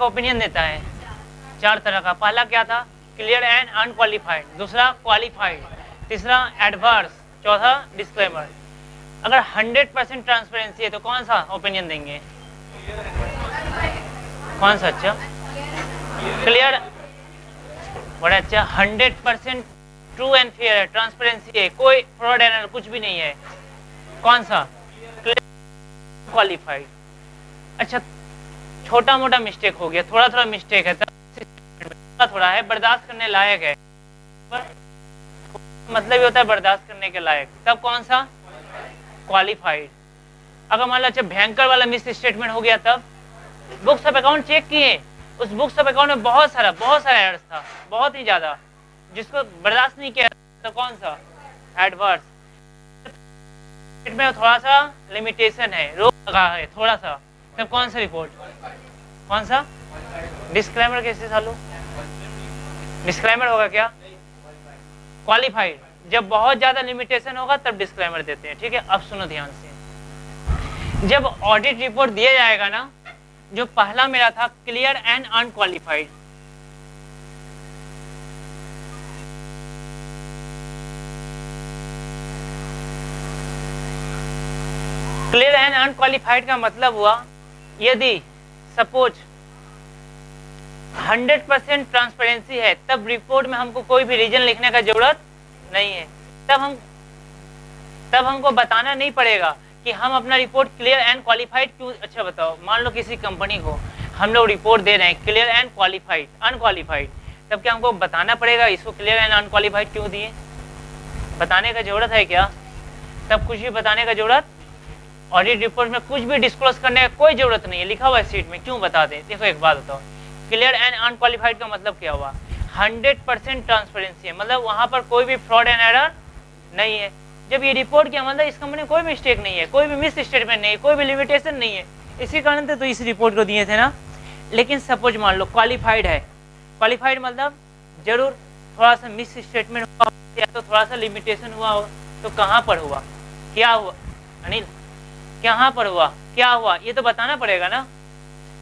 Opinion देता है 4 तरह का। पहला क्या था? क्लियर एंड अनक्वालिफाइड, दूसरा क्वालिफाइड, तीसरा एडवर्स, चौथा डिस्क्लेमर। अगर 100% ट्रांसपेरेंसी है तो कौन सा ओपिनियन देंगे? कौन सा? अच्छा, क्लियर, बड़ा अच्छा। 100% ट्रू एंड फेयर है, ट्रांसपेरेंसी है, कोई फ्रॉड एरर कुछ भी नहीं है, कौन सा? क्वालिफाइड। अच्छा, छोटा मोटा मिस्टेक हो गया, थोड़ा थोड़ा मिस्टेक है, थोड़ा है, बर्दाश्त करने लायक है, मतलब ये होता है बर्दाश्त करने के लायक, तब कौन सा? क्वालिफाइड। अगर मान लो अच्छा भयंकर वाला मिस स्टेटमेंट हो गया, तब बुक्स ऑफ अकाउंट चेक किए, उस बुक्स ऑफ अकाउंट में बहुत सारा एरर्स था, बहुत ही ज्यादा, जिसको बर्दाश्त नहीं किया, तो कौन सा? एडवर्स। में थोड़ा सा लिमिटेशन है, रोक लगा है थोड़ा सा, तब कौन सा रिपोर्ट? कौन सा? डिस्क्लेमर। कैसे चालू डिस्क्लेमर होगा क्या? क्वालिफाइड। जब बहुत ज्यादा लिमिटेशन होगा तब डिस्क्लेमर देते हैं, ठीक है। अब सुनो ध्यान से, जब ऑडिट रिपोर्ट दिया जाएगा ना, जो पहला मेरा था clear and unqualified, clear and unqualified का मतलब हुआ यदि सपोज 100% ट्रांसपेरेंसी है, तब रिपोर्ट में हमको कोई भी रीजन लिखने का जरूरत नहीं है, तब हमको बताना नहीं पड़ेगा कि हम अपना रिपोर्ट क्लियर एंड क्वालिफाइड क्यों। अच्छा बताओ, मान लो किसी कंपनी को हम लोग रिपोर्ट दे रहे हैं क्लियर एंड क्वालिफाइड, अनक्वालिफाइड, तब क्या हमको बताना पड़ेगा इसको क्लियर एंड अनक्वालिफाइड क्यों दिए? बताने का जरूरत है क्या? तब कुछ भी बताने का जरूरत, ऑडिट रिपोर्ट में कुछ भी डिस्क्लोज करने का कोई जरूरत नहीं है, लिखा हुआ है सीट में, क्यों बता दें? देखो एक बात बताओ, क्लियर एंड अनक्वालिफाइड का मतलब क्या हुआ? 100% ट्रांसपेरेंसी है, मतलब वहां पर कोई भी फ्रॉड एंड एरर नहीं है। जब ये रिपोर्ट किया मतलब इस कंपनी में कोई मिस्टेक नहीं है, कोई भी मिस स्टेटमेंट नहीं है, कोई भी लिमिटेशन नहीं है, इसी कारण तो इस रिपोर्ट को दिए थे ना। लेकिन सपोज मान लो क्वालिफाइड है, क्वालिफाइड मतलब जरूर थोड़ा सा मिस स्टेटमेंट हुआ या तो थोड़ा सा लिमिटेशन हुआ हो, तो कहाँ पर हुआ, क्या हुआ अनिल, कहाँ पर हुआ, क्या हुआ, ये तो बताना पड़ेगा ना।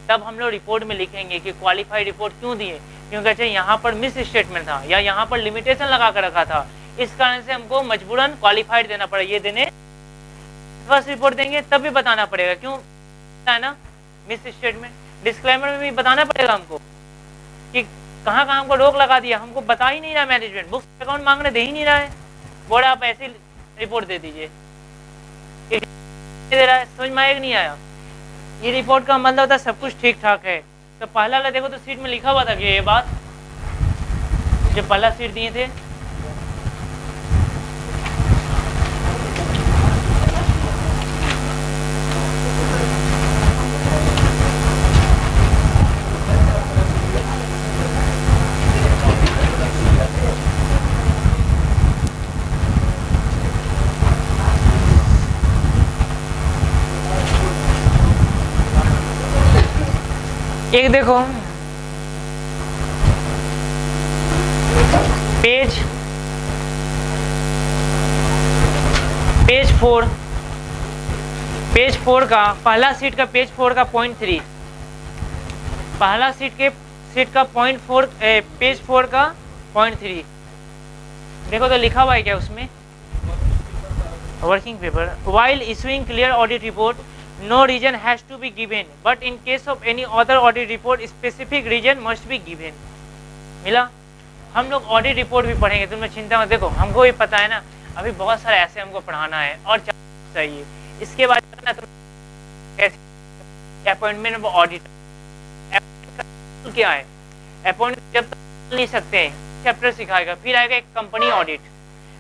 तब हम लोग रिपोर्ट में लिखेंगे कि क्वालिफाइड रिपोर्ट क्यों दिए, क्योंकि अच्छा यहाँ पर मिस स्टेटमेंट था या यहाँ पर लिमिटेशन लगा कर रखा था, इस कारण से हमको मजबूरन क्वालिफाइड देना पड़ा। ये देने फर्स्ट रिपोर्ट देंगे तब भी बताना पड़ेगा, क्यों है ना, मिस स्टेटमेंट। डिस्क्लेमर में भी बताना पड़ेगा हमको कि कहाँ कहाँ हमको रोक लगा दिया, हमको बता ही नहीं रहा मैनेजमेंट, बुक्स अकाउंट मांगने दे ही नहीं रहा है, बोल आप ऐसी रिपोर्ट दे दीजिए, दे रहा है, समझ में आया नहीं आया? ये रिपोर्ट का मतलब होता है सब कुछ ठीक ठाक है। तो पहला वाला देखो तो सीट में लिखा हुआ था कि ये बात, जो पहला सीट दिए थे, एक देखो पेज 4 का पहला सीट का पेज 4 का पॉइंट 3, पहला सीट का पॉइंट 4, पेज 4 का पॉइंट 3 देखो तो लिखा हुआ है क्या उसमें? Working paper, while issuing clear audit report no reason has to be given but in case of any other audit report specific reason must be given। मिला? हम लोग ऑडिट रिपोर्ट भी पढ़ेंगे, तुम्हें चिंता मत, देखो हमको भी पता है ना, अभी बहुत सारे ऐसे हमको पढ़ाना है और चाहिए। इसके बाद ना अपॉइंटमेंट ऑफ ऑडिटर, क्या है अपॉइंटमेंट, जब तक नहीं सकते चैप्टर सिखाएगा, फिर आएगा एक कंपनी ऑडिट,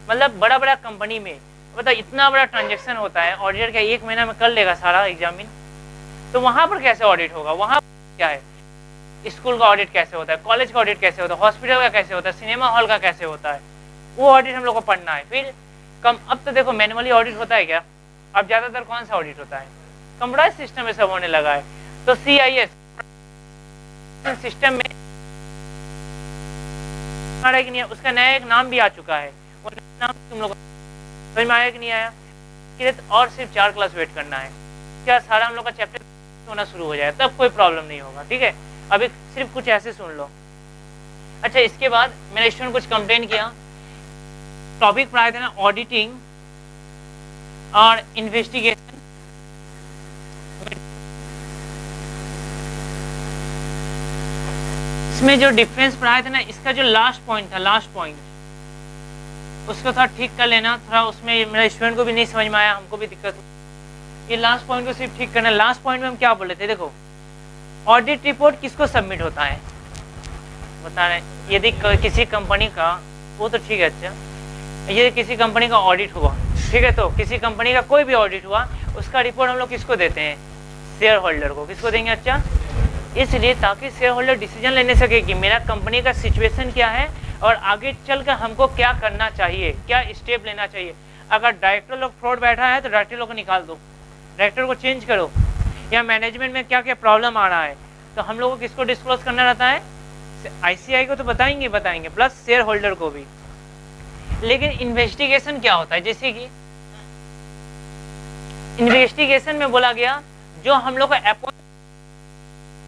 मतलब बड़ा बड़ा कंपनी में मतलब इतना बड़ा ट्रांजेक्शन होता है, ऑडिटर क्या 1 महीना में कर लेगा सारा एग्जामिन, तो वहां पर कैसे ऑडिट होगा? वहां क्या है, स्कूल का ऑडिट कैसे होता है, कॉलेज का ऑडिट कैसे होता है, हॉस्पिटल का कैसे होता है, सिनेमा हॉल का कैसे होता है, वो ऑडिट हम लोग को पढ़ना है। फिर अब तो देखो मैनुअली ऑडिट होता है क्या, अब ज्यादातर कौन सा ऑडिट होता है? कंप्यूटराइज सिस्टम में सब होने लगा है। तो CIS सिस्टम में उसका नया एक नाम भी आ चुका है, वो नाम तुम लोग समझ में आया कि नहीं आया? और सिर्फ 4 क्लास वेट करना है, क्या सारा हम लोग का चैप्टर होना शुरू हो जाए, तब कोई प्रॉब्लम नहीं होगा, ठीक है। अभी सिर्फ कुछ ऐसे सुन लो। अच्छा, इसके बाद मेरे स्टूडेंट कुछ कंप्लेन किया, टॉपिक पढ़ाए थे ना ऑडिटिंग और इन्वेस्टिगेशन, इसमें जो डिफरेंस पढ़ाए थे ना, इसका जो लास्ट पॉइंट था, लास्ट पॉइंट उसको थोड़ा ठीक कर लेना। थोड़ा उसमें मेरे स्टूडेंट को भी नहीं समझ में आया, हमको भी दिक्कत हुई। ये लास्ट पॉइंट को सिर्फ ठीक करना। लास्ट पॉइंट में हम क्या बोले थे, देखो ऑडिट रिपोर्ट किसको सबमिट होता है बता रहे, यदि किसी कंपनी का, वो तो ठीक है, अच्छा यदि किसी कंपनी का ऑडिट हुआ, ठीक है, तो किसी कंपनी का कोई भी ऑडिट हुआ, उसका रिपोर्ट हम लोग किसको देते हैं, शेयर होल्डर को। किसको देंगे, अच्छा इसलिए ताकि शेयर होल्डर डिसीजन लेने सके कि मेरा कंपनी का सिचुएशन क्या है और आगे चलकर हमको क्या करना चाहिए, क्या स्टेप लेना चाहिए। अगर डायरेक्टर लोग फ्रॉड बैठा है तो डायरेक्टर लोग को निकाल दो, डायरेक्टर को चेंज करो, या मैनेजमेंट में क्या क्या प्रॉब्लम आ रहा है, तो हम लोग को किसको डिस्क्लोज करना रहता है, आईसीआई को तो बताएंगे प्लस शेयर होल्डर को भी। लेकिन इन्वेस्टिगेशन क्या होता है, जैसे कि इन्वेस्टिगेशन में बोला गया जो हम लोग का अपॉइंट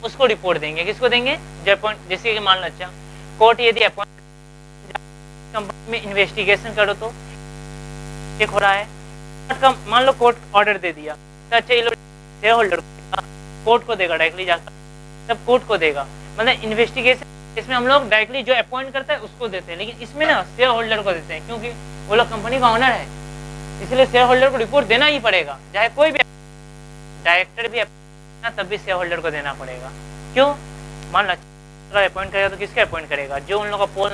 उसको रिपोर्ट देंगे। किसको देंगे, जैसे कि मान लो, अच्छा कोर्ट यदि अपॉइंट कंपनी में इन्वेस्टिगेशन करो तो चेक हो रहा है, मान लो कोर्ट ऑर्डर दे दिया, तो अच्छा ये लोग शेयर होल्डर कोर्ट को देगा डायरेक्टली जाकर, तब कोर्ट को देगा। मतलब इन्वेस्टिगेशन इसमें हम लोग डायरेक्टली जो अपॉइंट करता है उसको देते हैं, लेकिन इसमें ना शेयर होल्डर को देते हैं, क्योंकि वो लोग कंपनी का ऑनर है, इसलिए शेयर होल्डर को रिपोर्ट देना ही पड़ेगा, चाहे कोई भी डायरेक्टर भी ना, तब भी शेयर होल्डर को देना पड़ेगा। क्यों, मान लो अपॉइंट करेगा तो किसके अपॉइंट करेगा, जो उन लोगों का पोल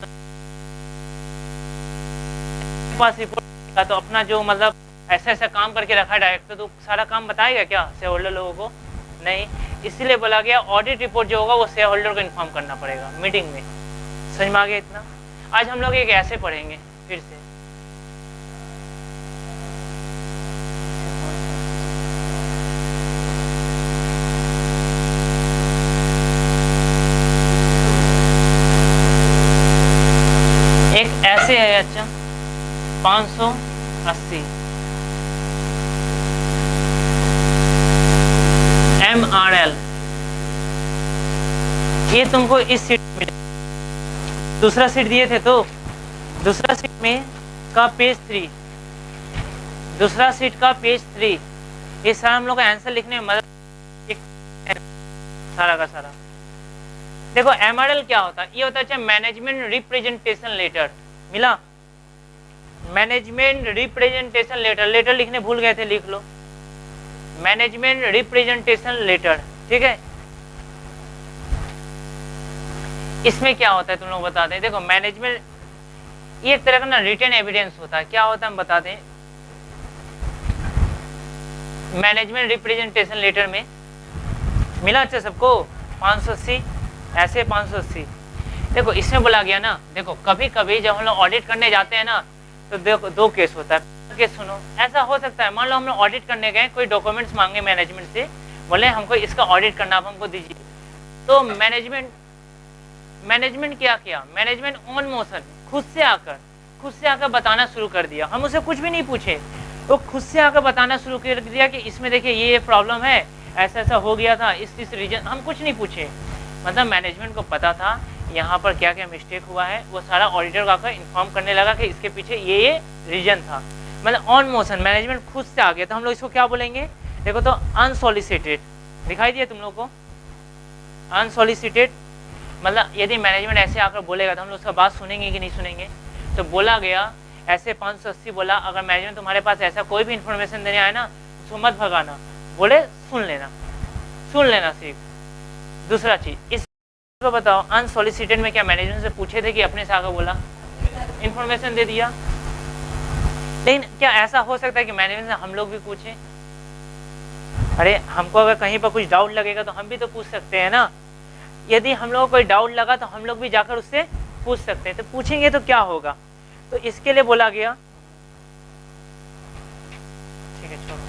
पास रिपोर्ट का, तो अपना जो मतलब ऐसा ऐसा काम करके रखा है डायरेक्टर, तो सारा काम बताएगा क्या शेयर होल्डर लोगों को, नहीं। इसलिए बोला गया ऑडिट रिपोर्ट जो होगा वो शेयर होल्डर को इन्फॉर्म करना पड़ेगा मीटिंग में। समझ में आ गया इतना। आज हम लोग एक ऐसे पढ़ेंगे फिर से, एक ऐसे है, अच्छा 580 MRL, ये तुमको इस सीट में, दूसरा सीट दिए थे, तो दूसरा सीट में का पेज 3, दूसरा सीट का पेज 3, ये सारा हम लोग का आंसर लिखने में मदद, सारा का सारा। देखो MRL क्या होता है, ये होता है मैनेजमेंट रिप्रेजेंटेशन लेटर, मिला, मैनेजमेंट रिप्रेजेंटेशन लेटर, लेटर लिखने भूल गए थे, लिख लो मैनेजमेंट रिप्रेजेंटेशन लेटर, ठीक है। इसमें क्या होता है तुम लोग बता दें, देखो मैनेजमेंट ये एक तरह का ना रिटन एविडेंस होता है, क्या होता है हम बता दें। मैनेजमेंट रिप्रेजेंटेशन लेटर में मिला, अच्छा सबको 580, ऐसे 580। देखो इसमें बोला गया ना, देखो कभी कभी जब हम लोग ऑडिट करने जाते हैं ना, तो देखो दो केस होता है। केस सुनो, ऐसा हो सकता है, मान लो हम लोग ऑडिट करने गए, कोई डॉक्यूमेंट्स मांगे मैनेजमेंट से, बोले हमको इसका ऑडिट करना, आप हमको दीजिए, तो मैनेजमेंट क्या किया, मैनेजमेंट ऑन मोशन खुद से आकर बताना शुरू कर दिया। हम उसे कुछ भी नहीं पूछे, वो खुद से आकर बताना शुरू कर दिया कि इसमें देखिए ये प्रॉब्लम है, ऐसा ऐसा हो गया था, इस रीजन, हम कुछ नहीं पूछे। मतलब मैनेजमेंट को पता था यहाँ पर क्या क्या मिस्टेक हुआ है, वो सारा ऑडिटर को आकर इन्फॉर्म करने लगा कि इसके पीछे ये रीजन था। मतलब ऑन मोशन मैनेजमेंट खुद से आ गया, तो हम लोग इसको क्या बोलेंगे, देखो तो अनसॉलिसिटेड, दिखाई दिया तुम लोग को, अनसॉलिसिटेड। मतलब यदि मैनेजमेंट ऐसे आकर बोलेगा तो हम लोग उसका बात सुनेंगे कि नहीं सुनेंगे। तो बोला गया ऐसे 580 बोला, अगर मैनेजमेंट तुम्हारे पास ऐसा कोई भी इंफॉर्मेशन देने आए ना, उसको मत भगाना, बोले सुन लेना सिर्फ। दूसरा चीज इसको बताओ, अनसॉलिसिटेड में क्या मैनेजमेंट से पूछे थे कि अपने से आकर बोला, इंफॉर्मेशन दे दिया। लेकिन क्या ऐसा हो सकता है कि मैनेजमेंट से हम लोग भी पूछें, अरे हमको अगर कहीं पर कुछ डाउट लगेगा तो हम भी तो पूछ सकते हैं ना। यदि हम लोगों को कोई डाउट लगा तो हम लोग भी जाकर उससे पूछ सकते हैं, तो पूछेंगे तो क्या होगा, तो इसके लिए बोला गया, ठीक है छोड़ो।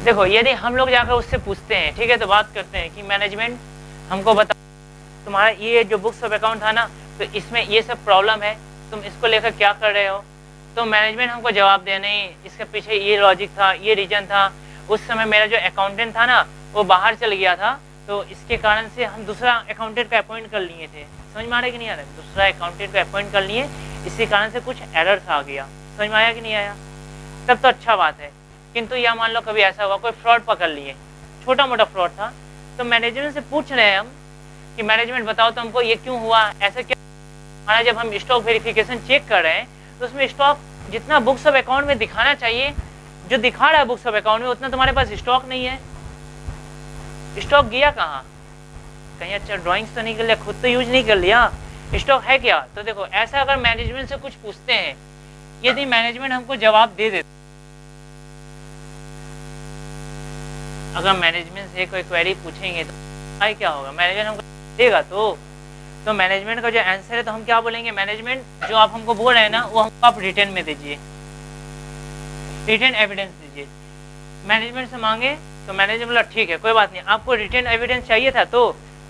देखो यदि हम लोग जाकर उससे पूछते हैं, ठीक है, तो बात करते हैं कि मैनेजमेंट हमको बता, तुम्हारा ये जो बुक्स ऑफ अकाउंट था ना, तो इसमें ये सब प्रॉब्लम है, तुम इसको लेकर क्या कर रहे हो। तो मैनेजमेंट हमको जवाब दे, नहीं इसके पीछे ये लॉजिक था, ये रीजन था, उस समय मेरा जो अकाउंटेंट था ना वो बाहर चल गया था, तो इसके कारण से हम दूसरा अकाउंटेंट का अपॉइंट कर लिए थे। समझ में आ रहा है कि नहीं आ रहा है? दूसरा अकाउंटेंट का अपॉइंट कर लिए, इसी कारण से कुछ एरर्स आ गया। समझ में आया कि नहीं आया? तब तो अच्छा बात है। किंतु या मान लो कभी ऐसा हुआ कोई फ्रॉड पकड़ लिए, छोटा मोटा फ्रॉड था, तो मैनेजमेंट से पूछ रहे हैं हम कि मैनेजमेंट बताओ तो हमको ये क्यों हुआ, ऐसा क्या। हमारा जब हम स्टॉक वेरिफिकेशन चेक कर रहे हैं तो उसमें स्टॉक जितना बुक्स ऑफ अकाउंट में दिखाना चाहिए, जो दिखा रहा है बुक्स ऑफ अकाउंट में, उतना तुम्हारे पास स्टॉक नहीं है। स्टॉक गया कहाँ? कहीं अच्छा ड्राइंग्स तो नहीं कर लिया, खुद तो यूज नहीं कर लिया, स्टॉक है क्या? तो देखो ऐसा अगर मैनेजमेंट से कुछ पूछते हैं, यदि मैनेजमेंट हमको जवाब दे देते, अगर मैनेजमेंट से कोई क्वेरी पूछेंगे तो क्या होगा? मैनेजमेंट हमको देगा तो मैनेजमेंट का जो आंसर है तो हम क्या बोलेंगे, मैनेजमेंट जो आप हमको बोल रहे हैं ना वो हमको आप रिटर्न में दीजिए, रिटर्न एविडेंस दीजिए। मैनेजमेंट से मांगे तो मैनेजमेंट बोला ठीक है कोई बात नहीं, आपको रिटर्न एविडेंस चाहिए था तो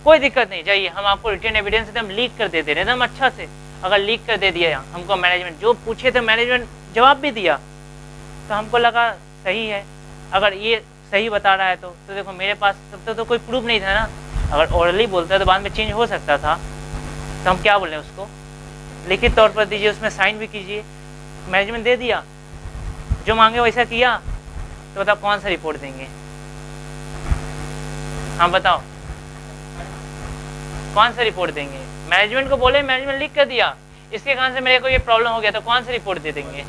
कोई दिक्कत नहीं, चाहिए हम आपको रिटर्न एविडेंस एकदम लीक कर देते हैं एकदम अच्छा से। अगर लीक कर दे दिया हमको मैनेजमेंट, जो पूछे थे मैनेजमेंट जवाब भी दिया, तो हमको लगा सही है। अगर ये सही बता रहा है तो देखो मेरे पास तब तो कोई प्रूफ नहीं था ना। अगर ओरली बोलता है तो बाद में चेंज हो सकता था, तो हम क्या बोले उसको, लिखित तौर पर दीजिए, उसमें साइन भी कीजिए। मैनेजमेंट दे दिया, जो मांगे वैसा किया, तो बताओ कौन सा रिपोर्ट देंगे? हाँ बताओ कौन सा रिपोर्ट देंगे? मैनेजमेंट को बोले, मैनेजमेंट लिख कर दिया, इसके कारण से मेरे को ये प्रॉब्लम हो गया, तो कौन सा रिपोर्ट दे देंगे?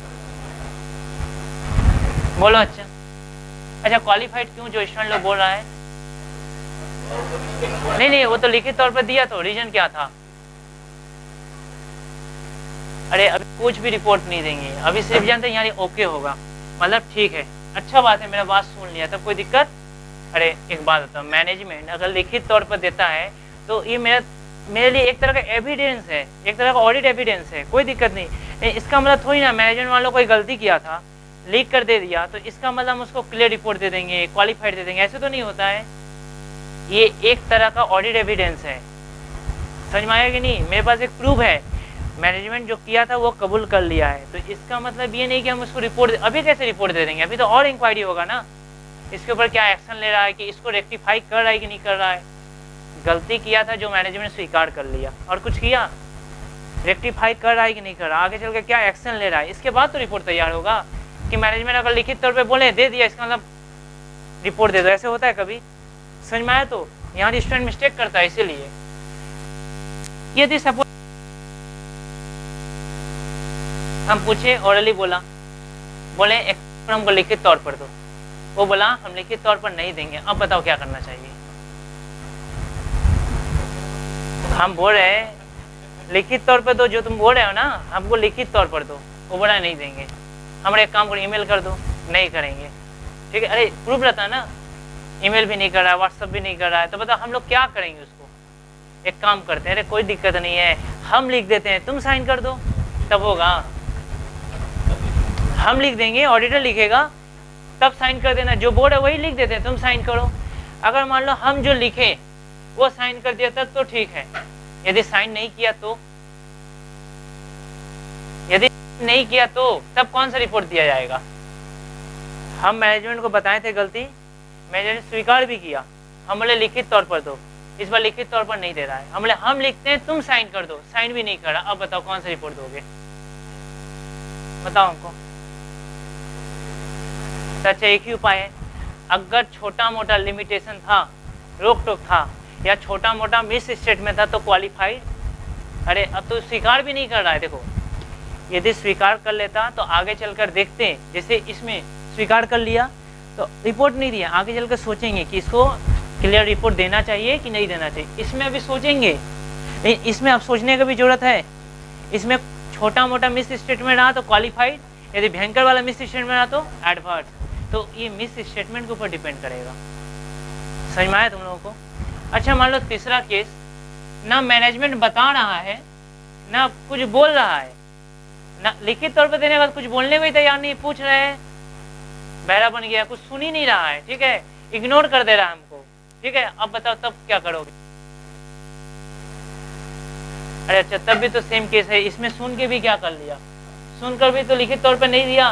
बोलो। अच्छा क्वालिफाइड क्यों जो स्टूडेंट लोग बोल रहा है? नहीं वो तो लिखित तौर पर दिया, तो रीजन क्या था? अरे अभी कुछ भी रिपोर्ट नहीं देंगे, अभी सिर्फ जानते हैं यहाँ ओके होगा, मतलब ठीक है, अच्छा बात है, मेरा बात सुन लिया, तब कोई दिक्कत। अरे एक बात बताओ, मैनेजमेंट अगर लिखित तौर पर देता है तो ये मेरे लिए एक तरह का एविडेंस है, एक तरह का ऑडिट एविडेंस है, कोई दिक्कत नहीं। इसका मतलब थोड़ी ना मैनेजमेंट वालों कोई गलती किया था, लीक कर दे दिया, तो इसका मतलब हम उसको क्लियर रिपोर्ट दे देंगे, क्वालिफाइड दे देंगे, ऐसे तो नहीं होता है। ये एक तरह का ऑडिट एविडेंस है, समझ में आया कि नहीं? मेरे पास एक प्रूफ है, मैनेजमेंट जो किया था वो कबूल कर लिया है, तो इसका मतलब ये नहीं कि हम उसको रिपोर्ट, अभी कैसे रिपोर्ट दे देंगे? अभी तो और इंक्वायरी होगा ना, इसके ऊपर क्या एक्शन ले रहा है, कि इसको रेक्टिफाई कर रहा है कि नहीं कर रहा है। गलती किया था जो मैनेजमेंट स्वीकार कर लिया, और कुछ किया, रेक्टिफाई कर रहा है कि नहीं कर रहा, आगे चल के क्या एक्शन ले रहा है, इसके बाद तो रिपोर्ट तैयार होगा। कि मैनेजमेंट अगर लिखित तौर पे बोले दे दिया, इसका मतलब रिपोर्ट दे दो, ऐसे होता है कभी? समझ में आया? तो यहाँ स्टूडेंट मिस्टेक करता है, इसीलिए यदि सपोज हम पूछे, ओरली बोले एक हमको लिखित तौर पर दो, वो बोला हम लिखित तौर पर नहीं देंगे, अब बताओ क्या करना चाहिए? हम बोल रहे हैं लिखित तौर पर दो, जो तुम बोल रहे हो ना हमको लिखित तौर पर दो, वो बोला नहीं देंगे। हमारे एक काम करो, ईमेल कर दो, नहीं करेंगे, ठीक है। अरे प्रूफ रहता है ना, ईमेल भी नहीं कर रहा है, व्हाट्सएप भी नहीं कर रहा है, तो बताओ हम लोग क्या करेंगे उसको? एक काम करते हैं, अरे कोई दिक्कत नहीं है, हम लिख देते हैं, तुम साइन कर दो, तब होगा। हम लिख देंगे, ऑडिटर लिखेगा, तब साइन कर देना, जो बोर्ड है वही लिख देते हैं, तुम साइन करो। अगर मान लो हम जो लिखे वो साइन कर दिया तब तो ठीक है, यदि साइन नहीं किया तो, यदि नहीं किया तो तब कौन सा रिपोर्ट दिया जाएगा? हम मैनेजमेंट को बताए थे गलती, मैनेजमेंट स्वीकार भी किया, हम बोले लिखित तौर पर दो, इस बार लिखित तौर पर नहीं दे रहा है, हम बोले हम लिखते हैं तुम साइन कर दो, साइन भी नहीं कर रहा, अब बताओ कौन सा रिपोर्ट दोगे? बताओ हमको। तो अच्छा एक ही उपाय है, अगर छोटा मोटा लिमिटेशन था, रोक टोक था, या छोटा मोटा मिस स्टेटमेंट था तो क्वालिफाइड। अरे अब तो स्वीकार भी नहीं कर रहा है, देखो यदि स्वीकार कर लेता तो आगे चलकर देखते हैं, जैसे इसमें स्वीकार कर लिया तो रिपोर्ट नहीं दिया, आगे चलकर सोचेंगे कि इसको क्लियर रिपोर्ट देना चाहिए कि नहीं देना चाहिए, इसमें अभी सोचेंगे, लेकिन इसमें अब सोचने की भी जरूरत है। इसमें छोटा मोटा मिस स्टेटमेंट रहा तो क्वालिफाइड, यदि भयंकर वाला मिस स्टेटमेंट रहा तो एडवर्स। तो ये मिस स्टेटमेंट के ऊपर डिपेंड करेगा, समझ में आया तुम लोगों को? अच्छा मान लो तीसरा केस, ना मैनेजमेंट बता रहा है ना कुछ बोल रहा है, ना लिखित तौर पर देने के बाद कुछ बोलने को ही तैयार नहीं, पूछ रहे हैं, बहरा बन गया, कुछ सुन ही नहीं रहा है, ठीक है, इग्नोर कर दे रहा है हमको, ठीक है। अब बताओ तब क्या करोगे? अरे अच्छा तब भी तो सेम केस है, इसमें सुन के भी क्या कर लिया, सुनकर भी तो लिखित तौर पर नहीं दिया,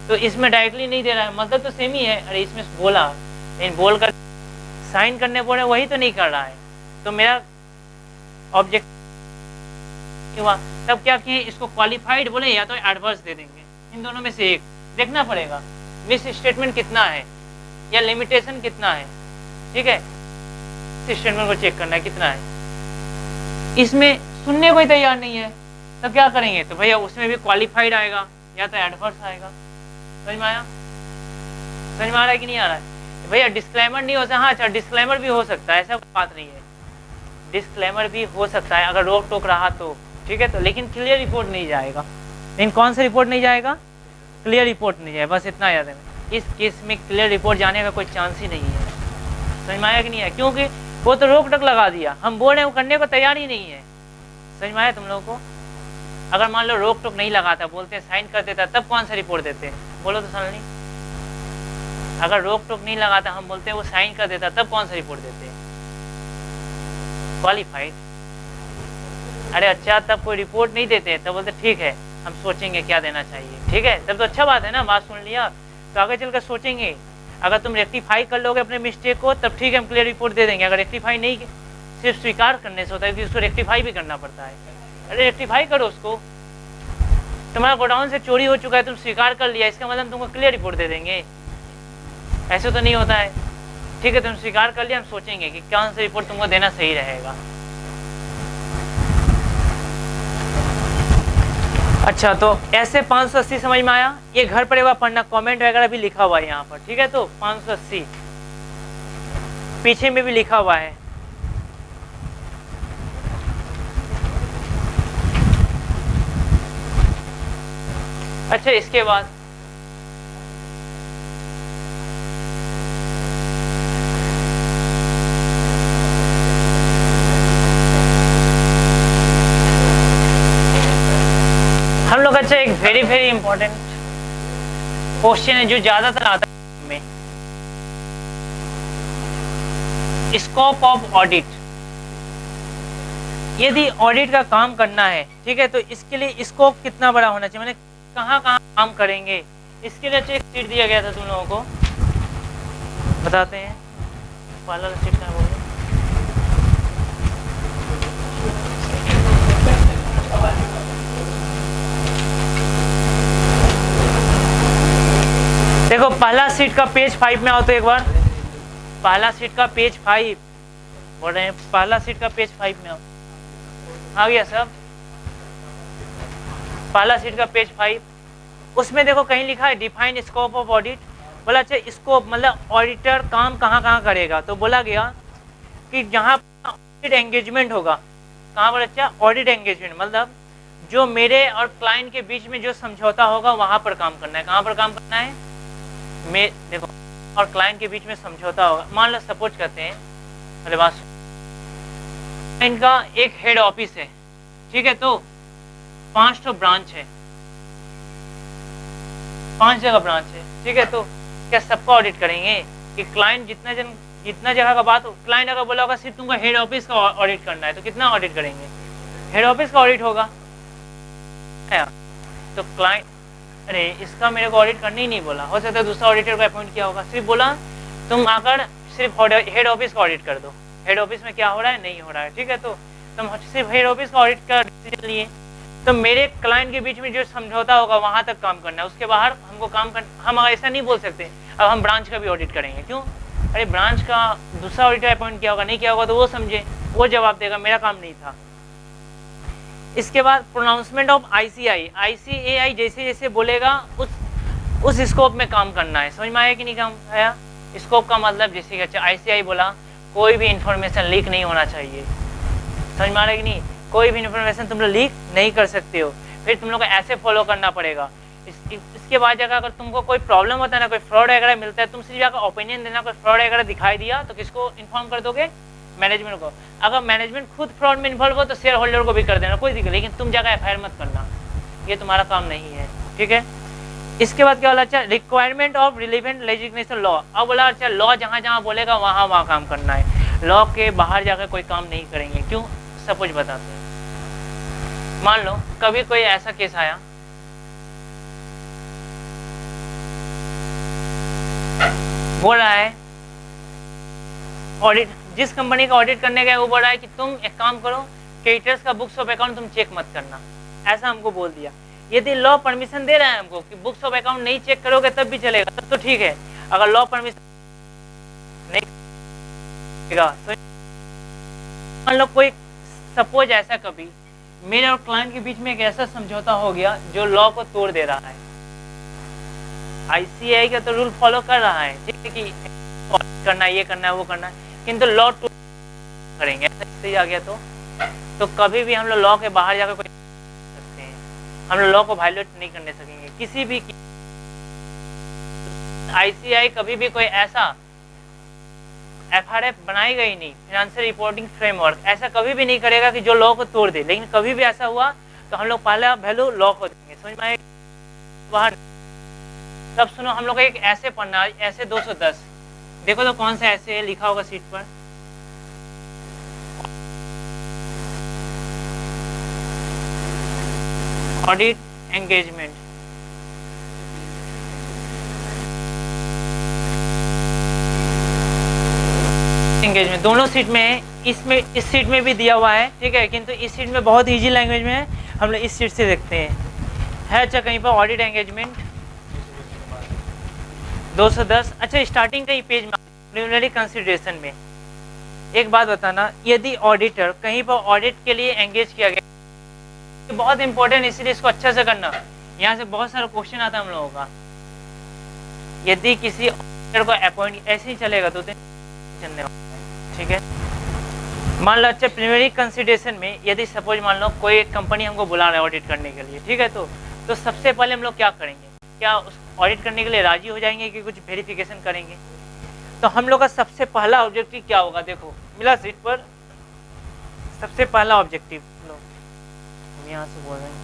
तो इसमें डायरेक्टली नहीं दे रहा है, मतलब तो सेम ही है। अरे इसमें बोला, लेकिन बोलकर साइन करने बोले वही तो नहीं कर रहा है, तो मेरा ऑब्जेक्ट हुआ। तब क्या किए, इसको क्वालिफाइड बोले या तो एडवर्स दे देंगे, इन दोनों में से एक देखना पड़ेगा। मिस स्टेटमेंट कितना है या लिमिटेशन कितना है, ठीक है, स्टेटमेंट को चेक करना है कितना है। इसमें सुनने को ही तैयार नहीं है, तो क्या करेंगे, तो भैया उसमें भी क्वालिफाइड आएगा या तो एडवर्स आएगा। समझ में आया, समझ में आ रहा है कि नहीं आ रहा है भैया? डिस्क्लेमर नहीं हो सकता, हाँ अच्छा डिस्क्लेमर भी हो सकता है, ऐसा कोई बात नहीं है, डिस्क्लेमर भी हो सकता है अगर रोक टोक रहा तो, ठीक है, तो लेकिन क्लियर रिपोर्ट नहीं जाएगा। लेकिन कौन सा रिपोर्ट नहीं जाएगा, क्लियर रिपोर्ट नहीं जाएगा, बस इतना याद है। इस केस में क्लियर रिपोर्ट जाने का कोई चांस ही नहीं है। समझ में आया कि नहीं है? क्योंकि वो तो रोक टोक लगा दिया, हम बोल रहे हैं वो करने को तैयार ही नहीं है। समझ में आया तुम लोगों को? अगर मान लो रोक टोक नहीं लगाता, बोलते साइन कर देता, तब कौन सा रिपोर्ट देते, बोलो तो सर नहीं। अगर रोक टोक नहीं लगाता, हम बोलते वो साइन कर देता, तब कौन सा रिपोर्ट देते, क्वालिफाइड। अरे अच्छा, तब कोई रिपोर्ट नहीं देते, तब बोलते ठीक है हम सोचेंगे क्या देना चाहिए, ठीक है, तब तो अच्छा बात है ना, बात सुन लिया तो आगे चलकर सोचेंगे। अगर तुम रेक्टिफाई कर लोगे अपने मिस्टेक को, तब ठीक है हम क्लियर रिपोर्ट दे देंगे। अगर रेक्टिफाई नहीं, सिर्फ स्वीकार करने से होता है कि उसको रेक्टिफाई भी करना पड़ता है। अरे रेक्टिफाई करो उसको, तुम्हारा गोडाउन से चोरी हो चुका है, तुम स्वीकार कर लिया, इसका मतलब तुमको क्लियर रिपोर्ट दे देंगे, ऐसे तो नहीं होता है। ठीक है, तुम स्वीकार कर लिया, हम सोचेंगे कि कौन सा रिपोर्ट तुमको देना सही रहेगा। अच्छा, तो ऐसे 580 समझ में आया? ये घर पर एक बार पढ़ना, कमेंट वगैरह भी लिखा हुआ है यहाँ पर, ठीक है। तो 580 पीछे में भी लिखा हुआ है। अच्छा, इसके बाद हम लोग, अच्छा एक वेरी इंपॉर्टेंट क्वेश्चन है जो ज्यादातर आता है में, स्कोप ऑफ ऑडिट। यदि ऑडिट का काम करना है, ठीक है, तो इसके लिए स्कोप कितना बड़ा होना चाहिए, मैंने कहाँ काम करेंगे, इसके लिए अच्छा एक सीट दिया गया था तुम लोगों को, बताते हैं। पहला सीट क्या बोल, देखो पहला सीट का पेज 5 में आओ तो एक बार, पहला सीट का पेज 5 बोल रहे हैं, पहला सीट का पेज 5 में आओ, आ गया सब। पहला सीट का पेज 5, उसमें देखो कहीं लिखा है डिफाइन स्कोप ऑफ ऑडिट। बोला अच्छा स्कोप मतलब ऑडिटर काम कहाँ करेगा, तो बोला गया कि जहाँ ऑडिट एंगेजमेंट होगा, कहाँ पर अच्छा ऑडिट एंगेजमेंट मतलब जो मेरे और क्लाइंट के बीच में जो समझौता होगा वहां पर काम करना है। कहाँ पर काम करना है, देखो और क्लाइंट के बीच में समझौता होगा। मान लो सपोज करते हैं, अरे बात, इनका एक हेड ऑफिस है, ठीक है, तो 5 तो ब्रांच है, 5 जगह ब्रांच है, ठीक है, तो क्या सबका ऑडिट करेंगे कि क्लाइंट जितना जगह का बात हो, क्लाइंट अगर बोला होगा सिर्फ तुमको हेड ऑफिस का ऑडिट करना है, तो कितना ऑडिट करेंगे, हेड ऑफिस का ऑडिट होगा। तो क्लाइंट, अरे इसका मेरे को ऑडिट करने ही नहीं बोला, हो सकता है दूसरा ऑडिटर को अपॉइंट किया होगा, सिर्फ बोला तुम आकर सिर्फ हेड ऑफिस का ऑडिट कर दो, हेड ऑफिस में क्या हो रहा है नहीं हो रहा है, ठीक है, तो तुम सिर्फ हेड ऑफिस का ऑडिट का डिसीजन लिए, तो मेरे क्लाइंट के बीच में जो समझौता होगा वहां तक काम करना है, उसके बाहर हमको काम कर, हम ऐसा नहीं बोल सकते अब हम ब्रांच का भी ऑडिट करेंगे, क्यों, अरे ब्रांच का दूसरा ऑडिटर अपॉइंट किया होगा, नहीं किया होगा तो वो समझे, वो जवाब देगा, मेरा काम नहीं था। इसके बाद प्रोनाउंसमेंट ऑफ ICAI जैसे जैसे बोलेगा उस स्कोप में काम करना है। समझ में आया कि नहीं काम आया? स्कोप का मतलब जैसे कि अच्छा ICAI बोला कोई भी इंफॉर्मेशन लीक नहीं होना चाहिए, समझ में आ रहा है कि नहीं, कोई भी इंफॉर्मेशन तुम लोग लीक नहीं कर सकते हो, फिर तुम लोग को ऐसे फॉलो करना पड़ेगा। इसके बाद जाकर अगर तुमको कोई प्रॉब्लम होता है ना, कोई फ्रॉड वगैरह मिलता है, तुम सिर्फ जाकर ओपिनियन देना, कोई फ्रॉड वगैरह दिखाई दिया तो किसको इन्फॉर्म कर दोगे, मैनेजमेंट को। अगर मैनेजमेंट खुद फ्रॉड में इन्वॉल्व हो तो शेयर होल्डर को भी कर देना, कोई दिक्कत, लेकिन तुम जाकर FIR मत करना, ये तुम्हारा काम नहीं है, ठीक है। इसके बाद क्या बोला, अच्छा requirement of relevant legislation law. अब बोला अच्छा लॉ जहाँ जहाँ बोलेगा वहाँ काम करना है, लॉ के बाहर जाकर कोई काम नहीं करेंगे, क्यों, सब कुछ बताते हैं। मान लो कभी कोई ऐसा केस आया, बोल रहा है ऑडिट, जिस कंपनी का ऑडिट करने गए वो बोल रहा है कि तुम एक काम करो, क्रेडिटर्स का बुक्स ऑफ अकाउंट तुम चेक मत करना, ऐसा हमको बोल दिया। यदि लॉ परमिशन दे रहा है हमको कि बुक्स ऑफ अकाउंट नहीं चेक करोगे तब भी चलेगा, तब तो ठीक है। अगर लॉ परमिशन नहीं देगा तो मान लो कोई, सपोज ऐसा कभी मेरे और क्लाइंट के बीच में एक ऐसा समझौता हो गया जो लॉ को तोड़ दे रहा है, आईसीएआई का तो रूल फॉलो कर रहा है, ठीक है कि करना है, ये करना है, वो करना है, किंतु लॉ करेंगे, ऐसा आ गया तो कभी भी हम लोग लॉ के बाहर जाकर कोई सकते हैं, हम लोग लॉ को वायलेट नहीं करने सकेंगे किसी भी। आईसीआई कभी भी कोई ऐसा एफआरएफ बनाई गई नहीं, फाइनेंशियल रिपोर्टिंग फ्रेमवर्क ऐसा कभी भी नहीं करेगा कि जो लॉ को तोड़ दे, लेकिन कभी भी ऐसा हुआ तो हम लोग पहला वैल्यू लॉ को देंगे, समझ में आए बाहर। तब सुनो, हम लोग को एक ऐसे पढ़ना, ऐसे 210 देखो तो कौन सा ऐसे लिखा होगा सीट पर, ऑडिट एंगेजमेंट, एंगेजमेंट दोनों सीट में है, इसमें इस सीट में भी दिया हुआ है, ठीक है, किंतु इस सीट में बहुत इजी लैंग्वेज में है, हम लोग इस सीट से देखते हैं। अच्छा कहीं पर ऑडिट एंगेजमेंट 210। अच्छा स्टार्टिंग का ही पेज में प्रिलिमिनरी कंसिडरेशन में एक बात बताना, यदि ऑडिटर कहीं पर ऑडिट के लिए एंगेज किया गया, तो बहुत इंपॉर्टेंट, इसलिए इसको अच्छा से करना, यहाँ से बहुत सारा क्वेश्चन आता है हम लोगों का। यदि किसी ऑडिटर को अपॉइंट ऐसे ही चलेगा तो चलने वाला है, ठीक है। मान लो अच्छा प्रिलिमिनरी कंसिडरेशन में यदि सपोज मान लो कोई एक कंपनी हमको बुला रहा है ऑडिट करने के लिए, ठीक है, तो सबसे पहले हम लोग क्या करेंगे, क्या उस ऑडिट करने के लिए राजी हो जाएंगे कि कुछ वेरिफिकेशन करेंगे। तो हम लोग का सबसे पहला ऑब्जेक्टिव क्या होगा, देखो मिला सीट पर, सबसे पहला ऑब्जेक्टिव लो, हम यहाँ से बोल रहे हैं,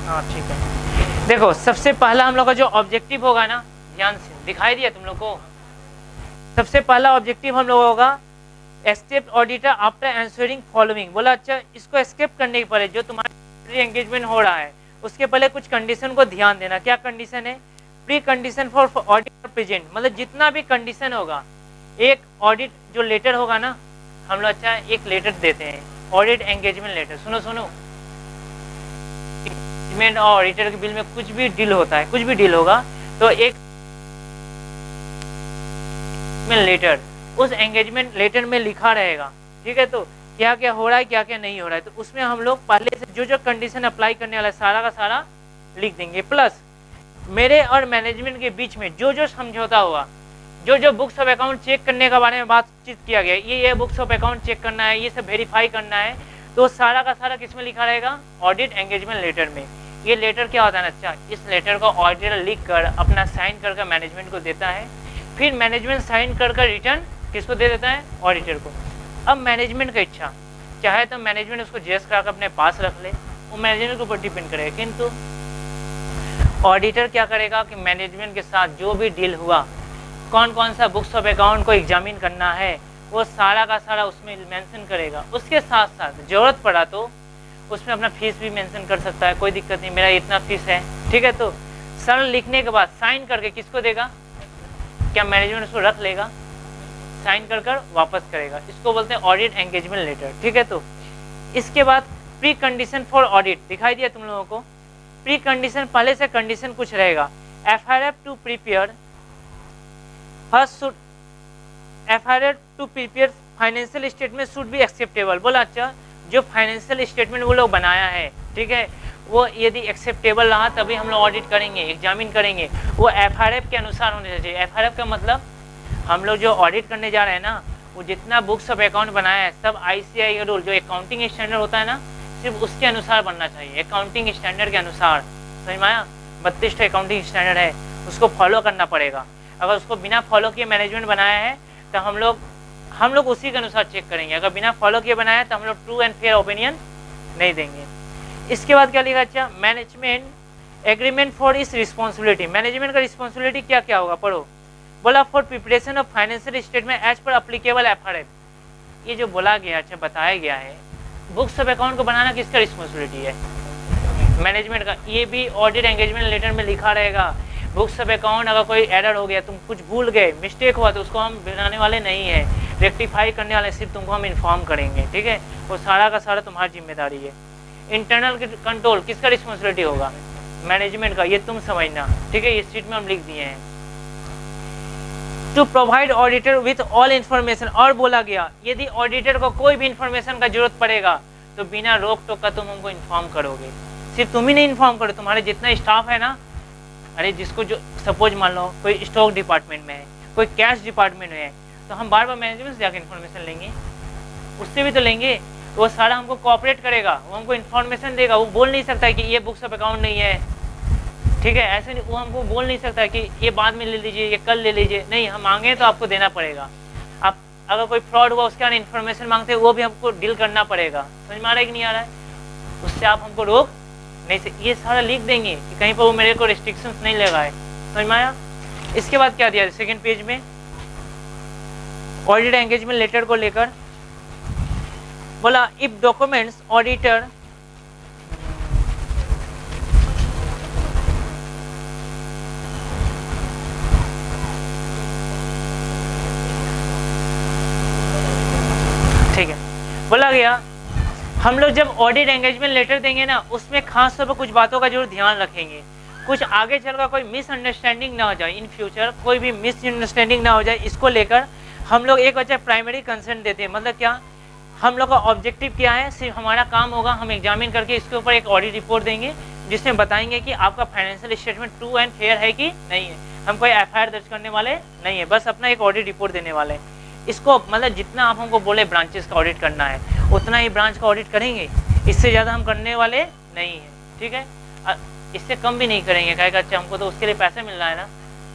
हाँ ठीक है। देखो सबसे पहला हम लोग का जो ऑब्जेक्टिव होगा ना, ध्यान से दिखाई दिया तुम लोग को, सबसे पहला ऑब्जेक्टिव हम लोग होगा escape auditor after answering following. बोला अच्छा इसको एस्केप करने के पहले जो तुम्हारा एंगेजमेंट हो रहा है उसके पहले कुछ कंडीशन को ध्यान देना। क्या कंडीशन है, pre condition for audit present, मतलब जितना भी कंडीशन होगा, एक ऑडिट जो लेटर होगा ना, हम लोग अच्छा एक लेटर देते हैं ऑडिट एंगेजमेंट लेटर। सुनो सुनो, और ऑडिटर के बिल में कुछ भी डील होता है, कुछ भी डील होगा तो एक लेटर, उस एंगेजमेंट लेटर में लिखा रहेगा, ठीक है, तो क्या क्या हो रहा है क्या क्या नहीं हो रहा है, तो उसमें हम लोग पहले से जो जो कंडीशन अप्लाई करने वाला है सारा का सारा लिख देंगे। प्लस मेरे और मैनेजमेंट के बीच में जो जो समझौता हुआ, जो जो बुक्स ऑफ अकाउंट चेक करने के बारे में बातचीत किया गया, ये बुक्स ऑफ अकाउंट चेक करना है, ये सब वेरीफाई करना है, तो सारा का सारा किस में लिखा रहेगा, ऑडिट एंगेजमेंट लेटर में। ये लेटर क्या होता है ना, अच्छा इस लेटर को ऑडिटर लिख कर अपना साइन कर मैनेजमेंट को देता है, फिर मैनेजमेंट साइन कर रिटर्न किसको दे देता है, ऑडिटर को। अब मैनेजमेंट का इच्छा, चाहे तो मैनेजमेंट उसको जेस करा अपने पास रख ले, वो मैनेजमेंट के ऊपर डिपेंड करेगा, किंतु ऑडिटर क्या करेगा कि मैनेजमेंट के साथ जो भी डील हुआ, कौन कौन सा बुक्स ऑफ अकाउंट को एग्जामिन करना है, वो सारा का सारा उसमें मेंशन करेगा। उसके साथ साथ जरूरत पड़ा तो उसमें अपना फीस भी मेंशन कर सकता है, कोई दिक्कत नहीं, मेरा इतना फीस है, ठीक है। तो सर लिखने के बाद साइन करके किसको देगा, क्या मैनेजमेंट उसको रख लेगा, साइन कर वापस करेगा, इसको बोलते हैं ऑडिट एंगेजमेंट लेटर, ठीक है। तो इसके बाद प्री कंडीशन फॉर ऑडिट दिखाई दिया तुम लोगों को। प्री कंडीशन पहले से कंडीशन कुछ रहेगा, FRF to prepare first should FRF to prepare financial statement should be acceptable. बोला अच्छा जो फाइनेंशियल स्टेटमेंट वो लोग बनाया है, ठीक है, वो यदि एक्सेप्टेबल रहा तभी हम लोग ऑडिट करेंगे, एग्जामिन करेंगे, वो एफआरएफ के अनुसार होने चाहिए। एफआरएफ का मतलब हम लोग जो ऑडिट करने जा रहे हैं ना, वो जितना बुक्स ऑफ अकाउंट बनाया है सब आईसीआई का रूल जो अकाउंटिंग स्टैंडर्ड होता है ना, सिर्फ उसके अनुसार बनना चाहिए, अकाउंटिंग स्टैंडर्ड के अनुसार, समझ में आया। 32 अकाउंटिंग स्टैंडर्ड है, उसको फॉलो करना पड़ेगा। अगर उसको बिना फॉलो किए मैनेजमेंट बनाया है तो हम लोग उसी के अनुसार चेक करेंगे, अगर बिना फॉलो किए बनाया है तो हम लोग ट्रू एंड फेयर ओपिनियन नहीं देंगे। इसके बाद क्या लिखा, अच्छा मैनेजमेंट एग्रीमेंट फॉर इस रिस्पॉन्सिबिलिटी, मैनेजमेंट का रिस्पॉन्सिबिलिटी क्या क्या होगा पढ़ो। बोला for preparation of financial statement as per applicable FRF, ये जो बोला गया, अच्छा बताया गया है, बुक्स ऑफ अकाउंट को बनाना किसका रिस्पॉन्सिबिलिटी है, मैनेजमेंट का ये भी ऑडिट एंगेजमेंट लेटर में लिखा रहेगा। बुक्स ऑफ अकाउंट अगर कोई एरर हो गया, तुम कुछ भूल गए, मिस्टेक हुआ, तो उसको हम बनाने वाले नहीं है, रेक्टिफाई करने वाले सिर्फ तुमको हम इन्फॉर्म करेंगे, ठीक है। वो सारा का सारा तुम्हारी जिम्मेदारी है। इंटरनल कंट्रोल किसका रिस्पॉन्सिबिलिटी होगा? मैनेजमेंट का, ये तुम समझना, ठीक है। इस शीट में हम लिख दिए हैं। To provide auditor with all information, और बोला गया यदि ऑडिटर को कोई भी इन्फॉर्मेशन का जरूरत पड़ेगा तो बिना रोक टोक का तुम हमको इन्फॉर्म करोगे। सिर्फ तुम ही नहीं इन्फॉर्म करो, तुम्हारे जितना स्टाफ है ना, अरे जिसको जो सपोज मान लो कोई स्टॉक डिपार्टमेंट में है, कोई कैश डिपार्टमेंट में है, तो हम बार बार मैनेजमेंट से जाकर इन्फॉर्मेशन लेंगे, उससे भी तो लेंगे। तो वो सारा हमको कोऑपरेट करेगा, वो हमको इन्फॉर्मेशन देगा। वो बोल नहीं सकता है कि ये बुक्स ऑफ अकाउंट नहीं है, ठीक है, ऐसे नहीं। वो हमको बोल नहीं सकता है कि ये बाद में ले लीजिए, ये कल ले लीजिए, नहीं, हम मांगे तो आपको देना पड़ेगा। आप अगर कोई फ्रॉड हुआ उसके बाद इन्फॉर्मेशन मांगते हैं, वो भी हमको डील करना पड़ेगा। समझ में आ रहा है कि नहीं आ रहा है? उससे आप हमको रोक नहीं से, ये सारा लिख देंगे कि कहीं पर वो मेरे को रिस्ट्रिक्शंस नहीं लगाए। समझ में आया? इसके बाद क्या दिया सेकेंड पेज में, ऑडिट एंगेजमेंट लेटर को लेकर बोला इफ डॉक्यूमेंट्स ऑडिटर ठीक है, बोला गया हम लोग जब ऑडिट एंगेजमेंट लेटर देंगे ना, उसमें खास तौर पर कुछ बातों का जरूर ध्यान रखेंगे। कुछ आगे चलकर कोई मिसअंडरस्टैंडिंग ना हो जाए, इन फ्यूचर कोई भी मिसअंडरस्टैंडिंग ना हो जाए, इसको लेकर हम लोग एक वजह प्राइमरी कंसर्न देते हैं। मतलब क्या, हम लोग का ऑब्जेक्टिव क्या है, सिर्फ हमारा काम होगा हम एग्जामिन करके इसके ऊपर एक ऑडिट रिपोर्ट देंगे जिसमें बताएंगे कि आपका financial statement true and fair है कि नहीं है। हम कोई एफआईआर दर्ज करने वाले नहीं है, बस अपना एक ऑडिट रिपोर्ट देने वाले हैं। इसको मतलब जितना आप हमको बोले ब्रांचेस का ऑडिट करना है, उतना ही ब्रांच का ऑडिट करेंगे, इससे ज़्यादा हम करने वाले नहीं है, ठीक है। इससे कम भी नहीं करेंगे, कहेगा अच्छा हमको तो उसके लिए पैसे मिल रहा है ना,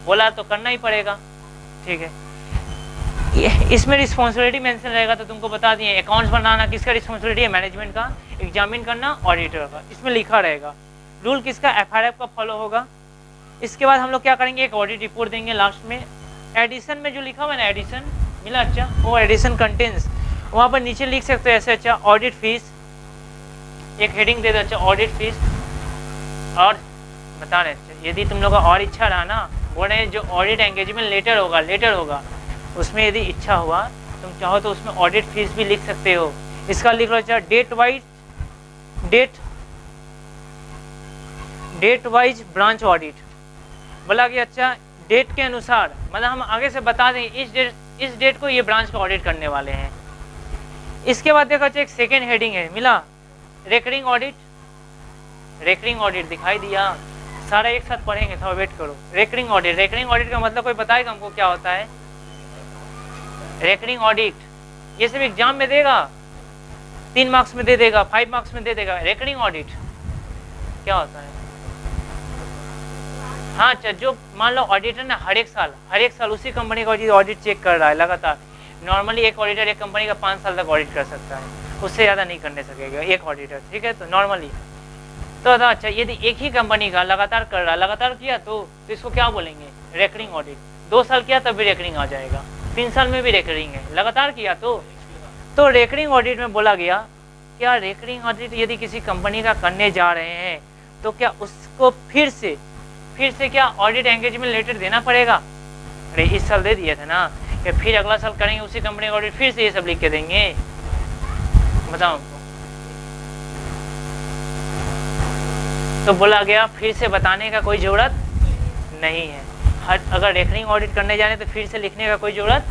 बोला तो करना ही पड़ेगा, ठीक है। इसमें रिस्पॉन्सिबिलिटी मेंशन रहेगा, तो तुमको बता दिए अकाउंट्स बनाना किसका रिस्पॉन्सिबिलिटी है, मैनेजमेंट का, एग्जामिन करना ऑडिटर का, इसमें लिखा रहेगा। रूल किसका, एफआरएफ का फॉलो होगा। इसके बाद हम लोग क्या करेंगे, एक ऑडिट रिपोर्ट देंगे लास्ट में। एडिशन में जो लिखा हुआ है ना, एडिशन मिला, अच्छा वो एडिशन कंटेंट्स, वहाँ पर नीचे लिख सकते हो ऐसे, अच्छा ऑडिट फीस, एक हेडिंग दे दो, अच्छा ऑडिट फीस। और बता रहे अच्छा, यदि तुम लोग का और इच्छा रहा ना, बोल रहे जो ऑडिट एंगेजमेंट लेटर होगा उसमें यदि इच्छा हुआ तुम चाहो तो उसमें ऑडिट फीस भी लिख सकते हो। इसका लिख लो अच्छा डेट वाइज ब्रांच ऑडिट। बोला कि अच्छा डेट के अनुसार, मतलब हम आगे से बता दें इस डेट को ये ब्रांच का ऑडिट करने वाले हैं। इसके बाद देखो अच्छा एक सेकेंड हेडिंग है, मिला रेकरिंग ऑडिट दिखाई दिया, सारा एक साथ पढ़ेंगे, थोड़ा वेट करो। रेकरिंग ऑडिट का मतलब कोई बताएगा हमको क्या होता है? रेकरिंग ऑडिट ये सब एग्जाम में देगा, 3 मार्क्स में दे देगा, 5 मार्क्स में दे देगा। रेकरिंग ऑडिट क्या होता है? हाँ अच्छा, जो मान लो ऑडिटर ना हर एक साल उसी कंपनी का ऑडिट चेक कर रहा है लगातार। नॉर्मली एक ऑडिटर एक कंपनी का 5 साल तक ऑडिट कर सकता है, उससे ज़्यादा नहीं करने सकेगा एक ऑडिटर, ठीक है। तो नॉर्मली तो अच्छा, यदि एक ही कंपनी का लगातार कर रहा है, लगातार किया तो इसको क्या बोलेंगे? Recurring audit. 2 साल किया तब भी रेकरिंग आ जाएगा, 3 साल में भी रेकरिंग है, लगातार किया तो रेकरिंग ऑडिट में बोला गया क्या रेकरिंग ऑडिट यदि किसी कंपनी का करने जा रहे हैं तो क्या उसको फिर से क्या ऑडिट एंगेजमेंट लेटर देना पड़ेगा? अरे इस साल दे दिया था ना, कि फिर अगला साल करेंगे उसी कंपनी का ऑडिट, फिर से ये सब लिख के देंगे? बताओ। तो बोला गया फिर से बताने का कोई जरूरत नहीं है। अगर रेकरिंग ऑडिट करने जाने तो फिर से लिखने का कोई जरूरत,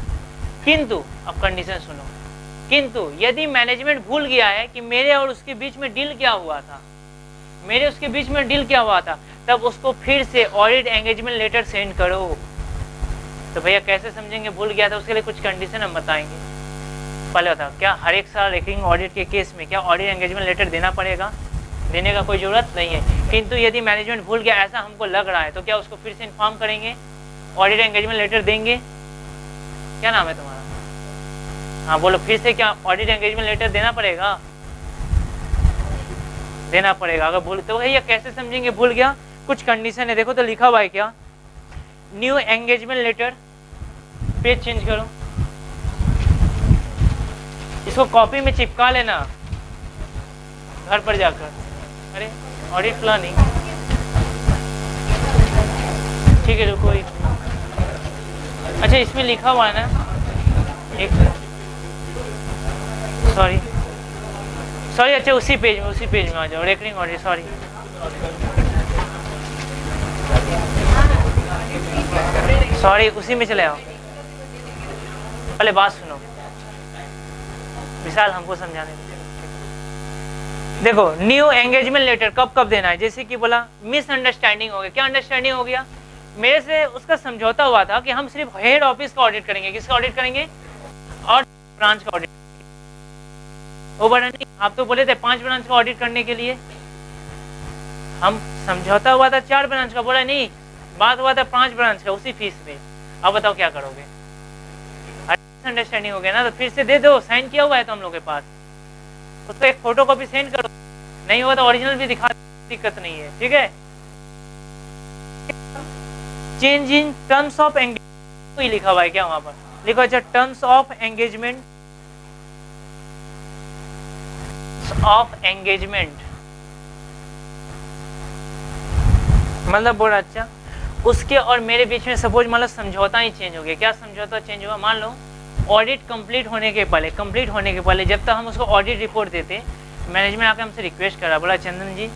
किंतु अब कंडीशन सुनो, किंतु यदि मैनेजमेंट भूल गया है कि मेरे और उसके बीच में डील क्या हुआ था, तब उसको फिर से ऑडिट एंगेजमेंट लेटर सेंड करो। तो भैया कैसे समझेंगे भूल गया था? उसके लिए कुछ कंडीशन हम बताएंगे। पहले बताओ, क्या हर एक साल रेकरिंग ऑडिट के केस में क्या ऑडिट एंगेजमेंट लेटर देना पड़ेगा? देने का कोई जरूरत नहीं है। किंतु यदि मैनेजमेंट भूल गया ऐसा हमको लग रहा है तो क्या उसको फिर से इन्फॉर्म करेंगे, ऑडिट एंगेजमेंट लेटर देंगे? क्या नाम है तुम्हारा? हाँ बोलो, फिर से क्या ऑडिट एंगेजमेंट लेटर देना पड़ेगा? देना पड़ेगा। अगर भूल तो भैया कैसे समझेंगे भूल गया? कुछ कंडीशन है, देखो तो लिखा हुआ है क्या, new engagement letter. Page change करो, इसको कॉपी में चिपका लेना घर पर जाकर। अरे ऑडिट प्लानिंग, ठीक है रुको एक, अच्छा इसमें लिखा हुआ है ना, एक सॉरी सॉरी, अच्छा उसी पेज में आ जाओ, रेकरिंग ऑडिट, सॉरी सॉरी उसी में चले आओ। पहले बात सुनो, विशाल हमको समझाने दो। देखो न्यू एंगेजमेंट लेटर कब कब देना है, जैसे कि बोला मिसअंडरस्टैंडिंग हो गया, क्या अंडरस्टैंडिंग हो गया, मेरे से उसका समझौता हुआ था कि हम सिर्फ हेड ऑफिस का ऑडिट करेंगे, किसका ऑडिट करेंगे, और ब्रांच का ऑडिट, वो बड़ा नहीं, आप तो बोले थे 5 ब्रांच का ऑडिट करने के लिए, हम समझौता हुआ था 4 ब्रांच का, बोला नहीं बात हुआ था 5 ब्रांच का उसी फीस में। अब बताओ क्या करोगे, अंडरस्टैंडिंग हो गया ना, तो फिर से दे दो, साइन किया हुआ है तो हम लोग के पास, उसको एक फोटो कॉपी सेंड करो, नहीं हुआ तो ओरिजिनल भी दिखा, दिक्कत नहीं है, ठीक है। Change in terms of engagement लिखा हुआ है क्या वहां पर, लिखो अच्छा टर्म्स ऑफ एंगेजमेंट, मतलब बोला अच्छा उसके और मेरे बीच में सपोज मान लो समझौता ही चेंज हो गया, क्या समझौता चेंज हुआ, मान लो ऑडिट कंप्लीट होने के पहले जब तक हम उसको ऑडिट रिपोर्ट देते, मैनेजमेंट आके हमसे रिक्वेस्ट करा, बोला चंदन जी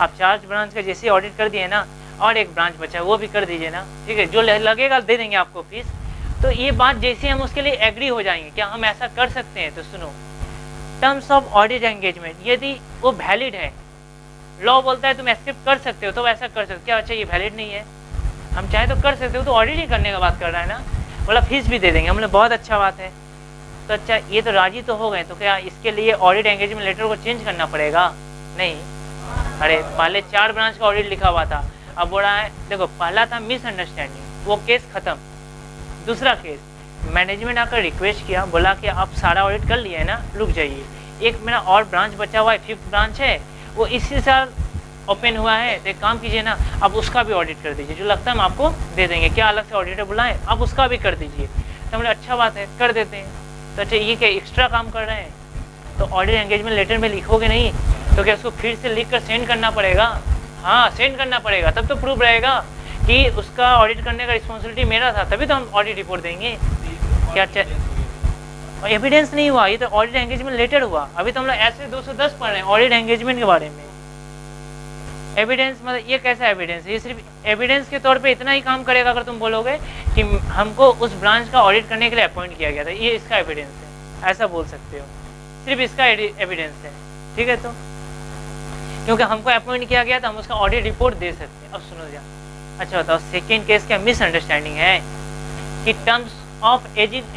आप 4 ब्रांच का जैसे ऑडिट कर दिए ना, और एक ब्रांच बचा है वो भी कर दीजिए ना, ठीक है जो लगेगा दे देंगे आपको फीस। तो ये बात जैसे हम उसके लिए एग्री हो जाएंगे, क्या हम ऐसा कर सकते हैं, तो सुनो टर्म्स ऑफ ऑडिट एंगेजमेंट यदि वो वैलिड है, लॉ बोलता है तुम एक्सेप्ट कर सकते हो तो ऐसा कर सकते हो, क्या अच्छा ये वैलिड नहीं है, हम चाहे तो कर सकते हो, तो ऑडिट ही करने का बात कर रहा है ना, बोला फीस भी दे देंगे, हमने बहुत अच्छा बात है, तो अच्छा ये तो राजी तो हो गए, तो क्या इसके लिए ऑडिट एंगेजमेंट लेटर को चेंज करना पड़ेगा, नहीं, अरे पहले 4 ब्रांच का ऑडिट लिखा हुआ था, अब बोल रहा है देखो पहला था मिसअंडरस्टैंडिंग, वो केस खत्म, दूसरा केस मैनेजमेंट आकर रिक्वेस्ट किया, बोला कि आप सारा ऑडिट कर लिए है ना, रुक जाइए, एक मेरा और ब्रांच बचा हुआ है, 5th ब्रांच है, वो इसी साल ओपन हुआ है, तो एक काम कीजिए ना अब उसका भी ऑडिट कर दीजिए, जो लगता है हम आपको दे देंगे, क्या अलग से ऑडिटर बुलाएं, आप उसका भी कर दीजिए, तो हमने अच्छा बात है कर देते हैं, तो अच्छा ये क्या एक्स्ट्रा काम कर रहे हैं, तो ऑडिट एंगेजमेंट लेटर में लिखोगे नहीं, तो क्या उसको फिर से लिख कर सेंड करना पड़ेगा, हाँ सेंड करना पड़ेगा, तब तो प्रूफ रहेगा कि उसका ऑडिट करने का रिस्पॉन्सिबिलिटी मेरा था, तभी तो हम ऑडिट रिपोर्ट देंगे, क्या एविडेंस नहीं हुआ, ये तो ऑडिट एंगेजमेंट लेटर हुआ, अभी तो हम लोग ऐसे 210 पढ़ रहे हैं ऑडिट एंगेजमेंट के बारे में। एविडेंस मतलब ये कैसा एविडेंस है, ये सिर्फ एविडेंस के तौर पे इतना ही काम करेगा अगर तुम बोलोगे कि हमको उस ब्रांच का ऑडिट करने के लिए अपॉइंट किया गया था, ये इसका एविडेंस है, ऐसा बोल सकते हो, सिर्फ इसका एविडेंस है, ठीक है, तो क्योंकि हमको अपॉइंट किया गया था हम उसका ऑडिट रिपोर्ट दे सकते हैं। अब सुनो जा, अच्छा बताओ सेकेंड केस क्या मिसअंडरस्टैंडिंग है कि terms of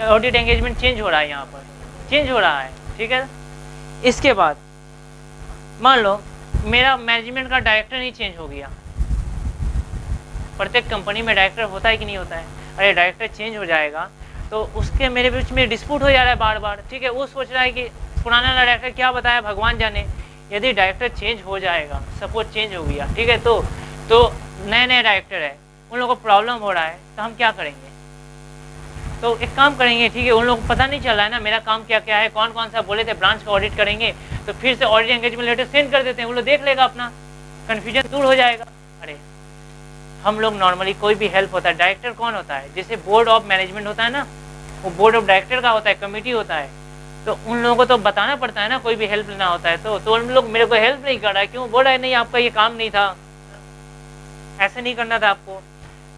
audit engagement change हो रहा है, यहाँ पर चेंज हो रहा है, ठीक है। इसके बाद मान लो मेरा मैनेजमेंट का डायरेक्टर नहीं चेंज हो गया, प्रत्येक कंपनी में डायरेक्टर होता है कि नहीं होता है, अरे डायरेक्टर चेंज हो जाएगा तो उसके मेरे बीच में डिस्प्यूट हो जा रहा है बार बार, ठीक है, वो सोच रहा है कि पुराना डायरेक्टर क्या बताया भगवान जाने, यदि डायरेक्टर चेंज हो जाएगा, सपोज चेंज हो गया, ठीक है, तो नए नए डायरेक्टर है, उन लोगों को प्रॉब्लम हो रहा है, तो हम क्या करेंगे, तो एक काम करेंगे, ठीक है, उन लोगों को पता नहीं चल रहा है ना मेरा काम क्या क्या है, कौन कौन सा बोले थे ब्रांच का ऑडिट करेंगे, तो फिर से ऑडिट एंगेजमेंट लेटर सेंड कर देते हैं, वो लोग देख लेगा, अपना कन्फ्यूजन दूर हो जाएगा। अरे हम लोग नॉर्मली कोई भी हेल्प होता है, डायरेक्टर कौन होता है, जैसे बोर्ड ऑफ मैनेजमेंट होता है ना, वो बोर्ड ऑफ डायरेक्टर का होता है, कमेटी होता है, तो उन लोगों को तो बताना पड़ता है ना, कोई भी हेल्प लेना होता है तो उन लोग मेरे को हेल्प नहीं कर रहा है, क्यों बोल रहा है नहीं आपका ये काम नहीं था, ऐसे नहीं करना था आपको,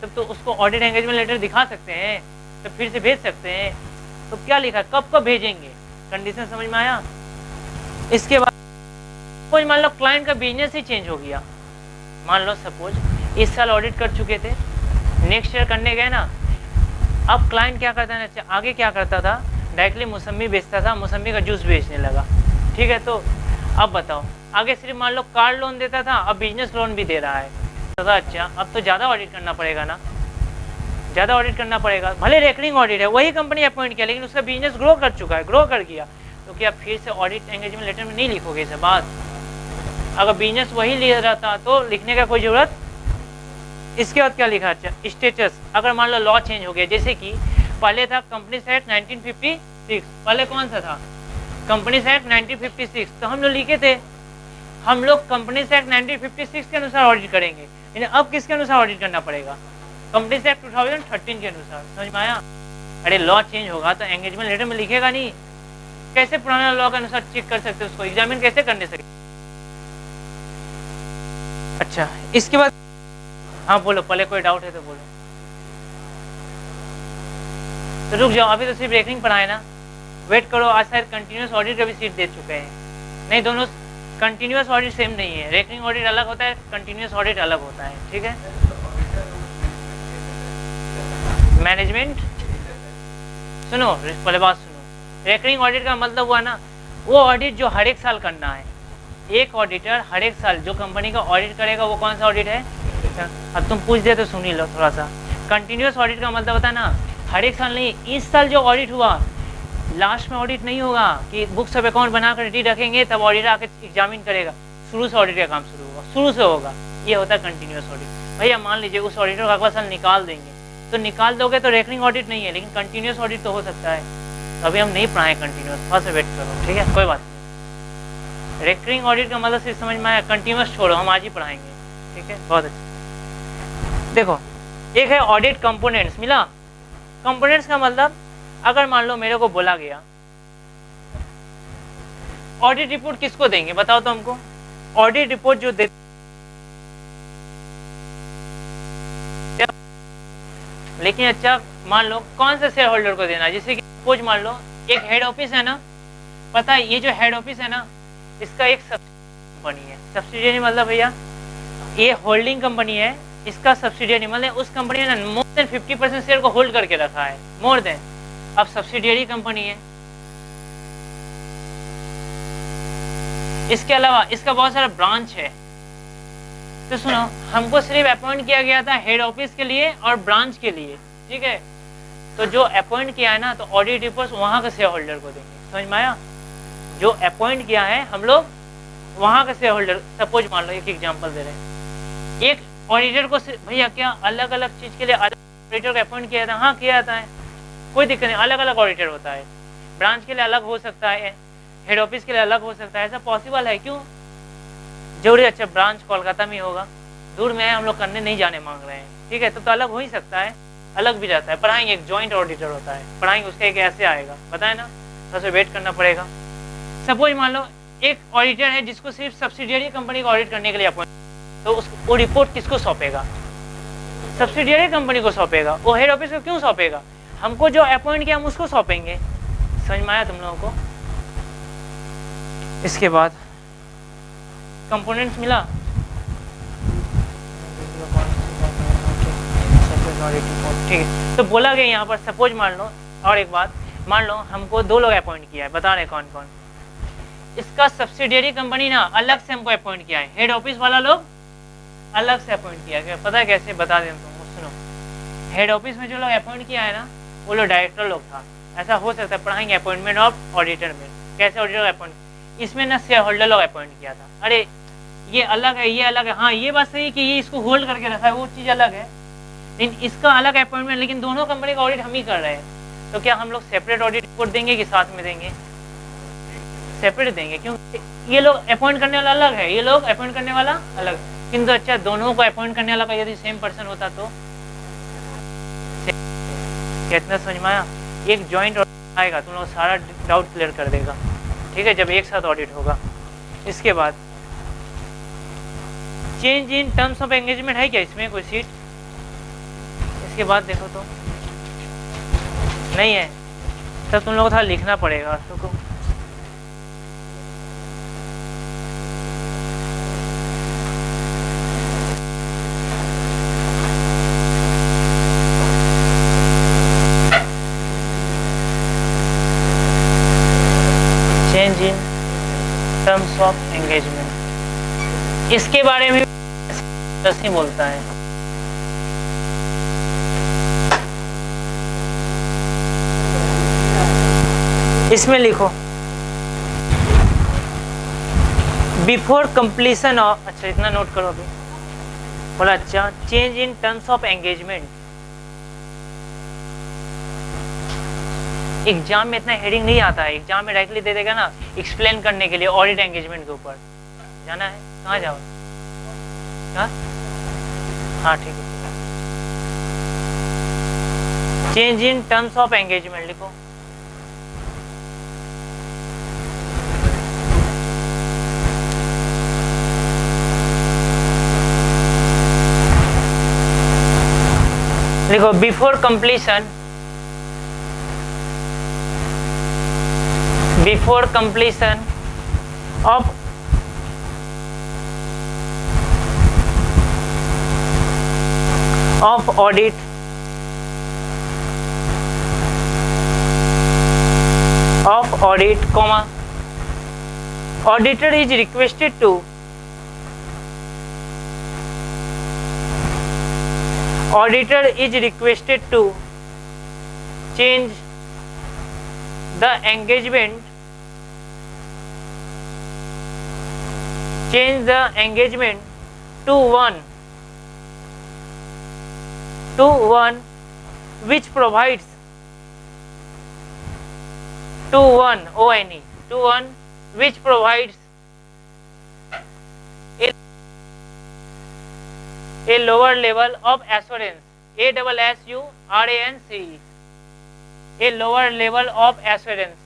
तब तो उसको ऑडिट एंगेजमेंट लेटर दिखा सकते हैं, तो फिर से भेज सकते हैं, तो क्या लिखा कब कब भेजेंगे, कंडीशन समझ में आया। इसके बाद सपोज मान लो क्लाइंट का बिजनेस ही चेंज हो गया, मान लो सपोज इस साल ऑडिट कर चुके थे, नेक्स्ट ईयर करने गए ना, अब क्लाइंट क्या करता है ना, आगे क्या करता था डायरेक्टली मौसमी बेचता था, मौसमी का जूस बेचने लगा, ठीक है, तो अब बताओ आगे सिर्फ मान लो कार लोन देता था, अब बिजनेस लोन भी दे रहा है, तो अच्छा अब तो ज़्यादा ऑडिट करना पड़ेगा ना, ज़्यादा ऑडिट करना पड़ेगा, भले रेकरिंग ऑडिट है, वही कंपनी अपॉइंट किया, लेकिन उसका बिजनेस ग्रो कर चुका है, ग्रो कर गया, तो क्या फिर से ऑडिट एंगेजमेंट लेटर में नहीं लिखोगे इसे बात, अगर बिजनेस वही ले रहा था तो लिखने का कोई ज़रूरत। इसके बाद क्या लिखा, स्टेटस, अगर मान लो लॉ चेंज हो गया, जैसे कि पहले था कंपनीज एक्ट 1956, पहले कौन सा था कंपनीज एक्ट 1956, तो हम लोग लिखे थे हम लोग कंपनीज एक्ट 1956 के अनुसार ऑडिट करेंगे, यानी अब किसके अनुसार ऑडिट करना पड़ेगा? कंपनीज एक्ट 2013 के अनुसार। समझ में आया? अरे लॉ चेंज होगा तो एंगेजमेंट लेटर में लिखेगा नहीं, कैसे पुराना लॉ के अनुसार चेक कर सकते उसको, एग्जामिन कैसे करने सके? अच्छा, इसके बाद हाँ बोलो, पहले कोई डाउट है तो बोलो। तो रुक जाओ, अभी तो सिर्फ रेकरिंग पढ़ा है ना, वेट करो, आज शायद कंटिन्यूस ऑडिट का भी सीट दे चुके हैं। नहीं, दोनों कंटिन्यूस ऑडिट सेम नहीं है, रेकरिंग ऑडिट अलग होता है, कंटिन्यूस ऑडिट अलग होता है, ठीक है? मैनेजमेंट सुनो, पहले बात सुनो, रेकरिंग ऑडिट का मतलब हुआ ना वो ऑडिट जो हर एक साल करना है। एक ऑडिटर हर एक साल जो कंपनी का ऑडिट करेगा वो कौन सा ऑडिट है? अब तुम पूछ दे तो सुन ही लो थोड़ा सा। कंटिन्यूस ऑडिट का मतलब होता है ना हर एक साल नहीं, इस साल जो ऑडिट हुआ लास्ट में ऑडिट नहीं होगा कि बुक्स ऑफ अकाउंट बनाकर रेडी रखेंगे तब ऑडिटर आके एग्जामिन करेगा, शुरू से ऑडिट का काम शुरू होगा, शुरू से होगा, ये होता है कंटिन्यूस ऑडिट। भैया मान लीजिए उस ऑडिटर को अगला साल निकाल देंगे, तो निकाल दोगे तो रेकरिंग ऑडिट नहीं है, लेकिन कंटिन्यूस ऑडिट तो हो सकता है। तो अभी हम नहीं पढ़ाएं कंटिन्यूस, थोड़ा सा वेट करो, ठीक है? कोई बात नहीं। रेकरिंग ऑडिट का मतलब सिर्फ समझ में आया, कंटिन्यूस छोड़ो, हम आज ही पढ़ाएंगे, ठीक है? बहुत अच्छा। देखो, एक है ऑडिट कंपोनेंट्स, मिला? कंपोनेंट्स का मतलब अगर मान लो मेरे को बोला गया ऑडिट रिपोर्ट किसको देंगे, बताओ तो हमको। ऑडिट रिपोर्ट जो दे, लेकिन अच्छा मान लो कौन से शेयर होल्डर को देना, जैसे कि सपोज मान लो एक हेड ऑफिस है ना, पता है ये जो हेड ऑफिस है ना इसका एक कंपनी है, सब्सिडियरी मतलब भैया ये होल्डिंग कंपनी है, इसका सब्सिडियरी मतलब उस कंपनी ने मोर देन 50% शेयर को होल्ड करके रखा है, मोर देन, अब सब्सिडियरी कंपनी है। इसके अलावा इसका बहुत सारा ब्रांच है। तो सुनो, हमको सिर्फ अपॉइंट किया गया था हेड ऑफिस के लिए और ब्रांच के लिए, ठीक है? तो जो अपॉइंट किया है ना तो ऑडिट रिपोर्ट वहां के शेयर होल्डर को देंगे, समझ में आया? जो अपॉइंट किया है हम लोग वहां के शेयर होल्डर, सपोज मान लो एक एग्जांपल दे रहे हैं, एक ऑडिटर को भैया क्या अलग अलग चीज के लिए अलग ऑडिटर को अपॉइंट किया था? हाँ किया जाता है, कोई दिक्कत नहीं, अलग अलग ऑडिटर होता है, ब्रांच के लिए अलग हो सकता है, हेड ऑफिस के लिए अलग हो सकता है, ऐसा पॉसिबल है। क्यों जरूरी? अच्छा ब्रांच कोलकाता में होगा, दूर में है, हम लोग करने नहीं जाने मांग रहे हैं, ठीक है? तो अलग हो ही सकता है, अलग भी रहता है, पढ़ाएंगे। एक जॉइंट ऑडिटर होता है, पढ़ाएंगे, उसका एक ऐसे आएगा, बताए ना, थोड़ा सा वेट करना पड़ेगा। सपोज मान लो एक ऑडिटर है जिसको सिर्फ सब्सिडियरी कंपनी को ऑडिट करने के लिए अपॉइंट, तो उसको वो रिपोर्ट किसको सौंपेगा? सब्सिडियरी कंपनी को सौंपेगा। वो हेड ऑफिस को क्यों सौंपेगा? हमको जो अपॉइंट किया हम उसको सौंपेंगे। समझ में आया तुम लोगों को? इसके बाद कंपोनेंट्स मिला, ठीक है? तो बोला गया यहाँ पर, सपोज मान लो, और एक बात मान लो हमको दो लोग अपॉइंट किया है, बता रहे कौन कौन? इसका सब्सिडियरी कंपनी ना अलग से हमको अपॉइंट किया है, हेड ऑफिस वाला लोग अलग से अपॉइंट किया है। पता है कैसे? बता दें तुमको, सुनो। हेड ऑफिस में जो लोग अपॉइंट किया है ना वो लोग डायरेक्टर लोग था, ऐसा हो सकता है, पढ़ाएंगे अपॉइंटमेंट ऑफ ऑडिटर में, कैसे ऑडिटर अपॉइंट, इसमें ना शेयर होल्डर लोग अपॉइंट किया था। अरे ये अलग है, ये अलग है, हाँ ये बात सही है कि ये इसको होल्ड करके रखा है, वो चीज़ अलग है, लेकिन इसका अलग अपॉइंटमेंट, लेकिन दोनों कंपनी का ऑडिट हम ही कर रहे हैं। तो क्या हम लोग सेपरेट ऑडिट रिपोर्ट देंगे कि साथ में देंगे? सेपरेट देंगे, क्योंकि ये लोग अपॉइंट करने वाला अलग है, ये लोग अपॉइंट करने वाला अलग, किंतु अच्छा दोनों को अपॉइंट करने वाला का यदि सेम पर्सन होता तो कितना समझ में आया? एक जॉइंट ऑडिट आएगा, तुम लोग सारा डाउट क्लियर कर देगा, ठीक है? जब एक साथ ऑडिट होगा। इसके बाद change in terms of engagement है क्या इसमें कोई सीट? इसके बाद देखो तो नहीं है, तब तुम लोगों को थोड़ा लिखना पड़ेगा। तो change in terms of engagement, इसके बारे में ही बोलता है। इसमें लिखो बिफोर कंप्लीशन ऑफ, अच्छा इतना नोट करो अभी, बोला अच्छा change in terms of engagement. Exam में इतना हेडिंग नहीं आता है, एग्जाम में डायरेक्टली दे देगा ना एक्सप्लेन करने के लिए ऑडिट एंगेजमेंट के ऊपर, जाना है, कहाँ जाओ? हाँ हाँ ठीक है। Change in terms of engagement लिखो। लिखो before completion of audit comma auditor is requested to change the engagement to one which provides a lower level of assurance, ASSURANCE, a lower level of assurance.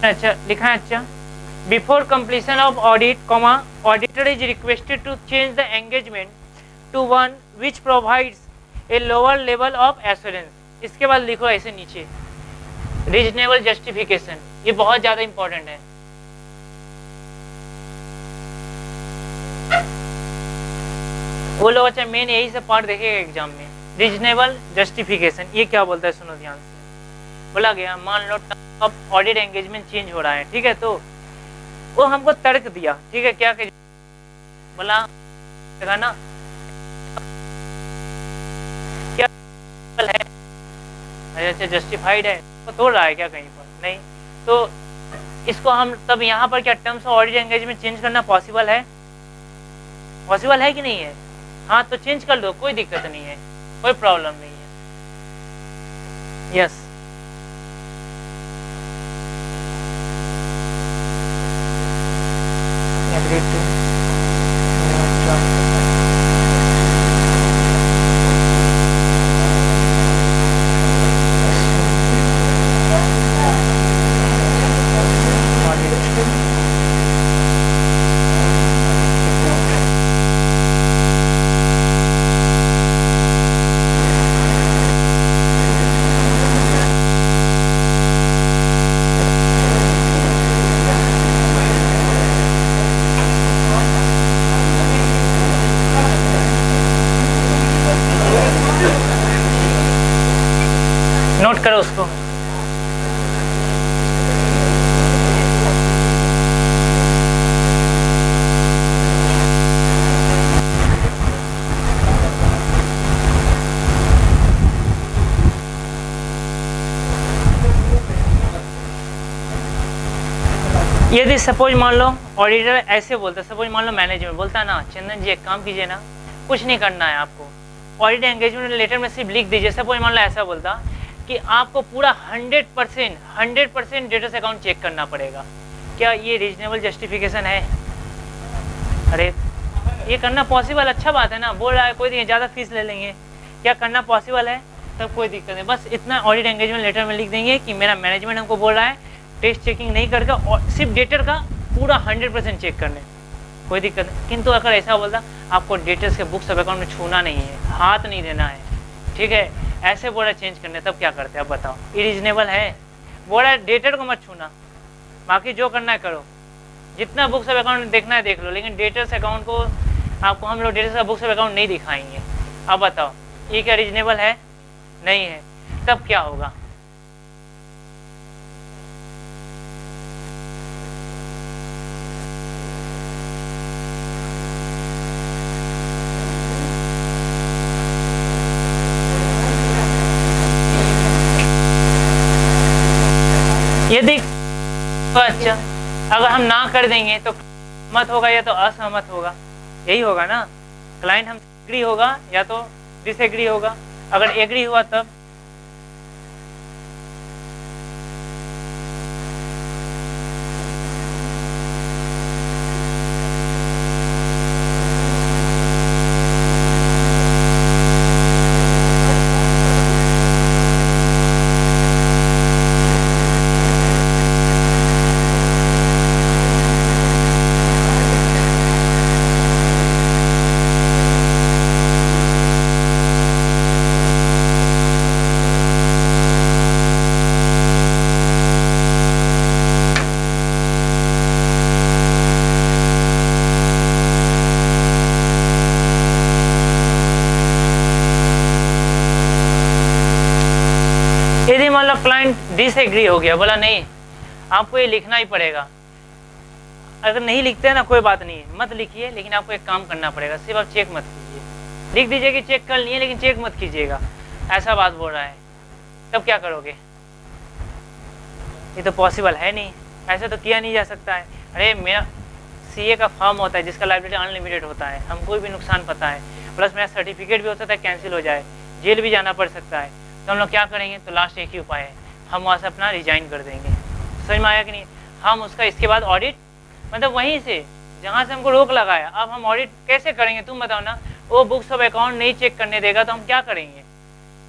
अच्छा लिखा है। अच्छा, before completion of audit comma auditor is requested to change the engagement to one which provides a lower level of assurance. इसके बाद लिखो ऐसे नीचे reasonable justification, ये बहुत ज्यादा इंपॉर्टेंट है। वो लोग अच्छा मेन यही से पार्ट देखेगा एग्जाम में। रीजनेबल जस्टिफिकेशन ये क्या बोलता है, सुनो ध्यान से। बोला गया मान लो अब ऑडिट एंगेजमेंट चेंज हो रहा है, ठीक है, तो वो हमको तर्क दिया, ठीक है, क्या बोला ना क्या है, अच्छा जस्टिफाइड है, वो तोड़ रहा है क्या कहीं पर, नहीं, तो इसको हम तब यहाँ पर क्या terms of audit engagement change करना पॉसिबल है? पॉसिबल है कि नहीं है? हाँ तो चेंज कर दो, कोई दिक्कत नहीं है, कोई प्रॉब्लम नहीं है। यस नोट करो उसको। यदि सपोज मान लो ऑडिटर ऐसे बोलता, सपोज मान लो मैनेजमेंट बोलता ना चंदन जी एक काम कीजिए ना, कुछ नहीं करना है आपको, ऑडिट एंगेजमेंट लेटर में सिर्फ लिख दीजिए। सपोज मान लो ऐसा बोलता कि आपको पूरा 100% डेटर्स अकाउंट चेक करना पड़ेगा, क्या ये रीजनेबल जस्टिफिकेशन है? अरे ये करना पॉसिबल, अच्छा बात है ना, बोल रहा है कोई नहीं ज़्यादा फीस ले लेंगे, क्या करना पॉसिबल है? तब कोई दिक्कत नहीं, बस इतना ऑडिट एंगेजमेंट लेटर में लिख देंगे कि मेरा मैनेजमेंट हमको बोल रहा है टेस्ट चेकिंग नहीं करके और सिर्फ डेटर का पूरा 100% चेक करने, कोई दिक्कत नहीं। किंतु अगर ऐसा बोलता आपको डेटर्स के बुक्स ऑफ अकाउंट में छूना नहीं है, हाथ नहीं देना है, ठीक है, ऐसे बोला चेंज करने, तब क्या करते हैं आप बताओ? इरीजनेबल है? बोला डेटर को मत छूना, बाकी जो करना है करो, जितना बुक्स ऑफ अकाउंट देखना है देख लो, लेकिन डेटर्स अकाउंट को आपको हम लोग डेटर्स का बुक्स ऑफ अकाउंट नहीं दिखाएंगे। अब बताओ ये क्या रीजनेबल है? नहीं है, तब क्या होगा? यदि तो अच्छा अगर हम ना कर देंगे तो मत होगा या तो असहमत होगा, यही होगा ना, क्लाइंट हमसे एग्री होगा या तो डिसएग्री होगा। अगर एग्री हुआ तब यदि मान लो क्लाइंट डिसएग्री हो गया, बोला नहीं आपको ये लिखना ही पड़ेगा, अगर नहीं लिखते हैं ना कोई बात नहीं है, मत लिखिए, लेकिन आपको एक काम करना पड़ेगा, सिर्फ आप चेक मत कीजिए, लिख दीजिए कि चेक कर लिए लेकिन चेक मत कीजिएगा, ऐसा बात बोल रहा है, तब क्या करोगे? ये तो पॉसिबल है नहीं, ऐसा तो किया नहीं जा सकता है। अरे मेरा सीए का फॉर्म होता है जिसका लाइब्रेरी अनलिमिटेड होता है, हमको भी नुकसान पता है, प्लस मेरा सर्टिफिकेट भी हो सकता है कैंसिल हो जाए, जेल भी जाना पड़ सकता है, तो हम लोग क्या करेंगे? तो लास्ट एक ही उपाय है, हम वहाँ से अपना रिजाइन कर देंगे। समझ में आया कि नहीं? हम उसका इसके बाद ऑडिट, मतलब वहीं से जहाँ से हमको रोक लगाया, अब हम ऑडिट कैसे करेंगे तुम बताओ ना? वो बुक्स ऑफ अकाउंट नहीं चेक करने देगा तो हम क्या करेंगे?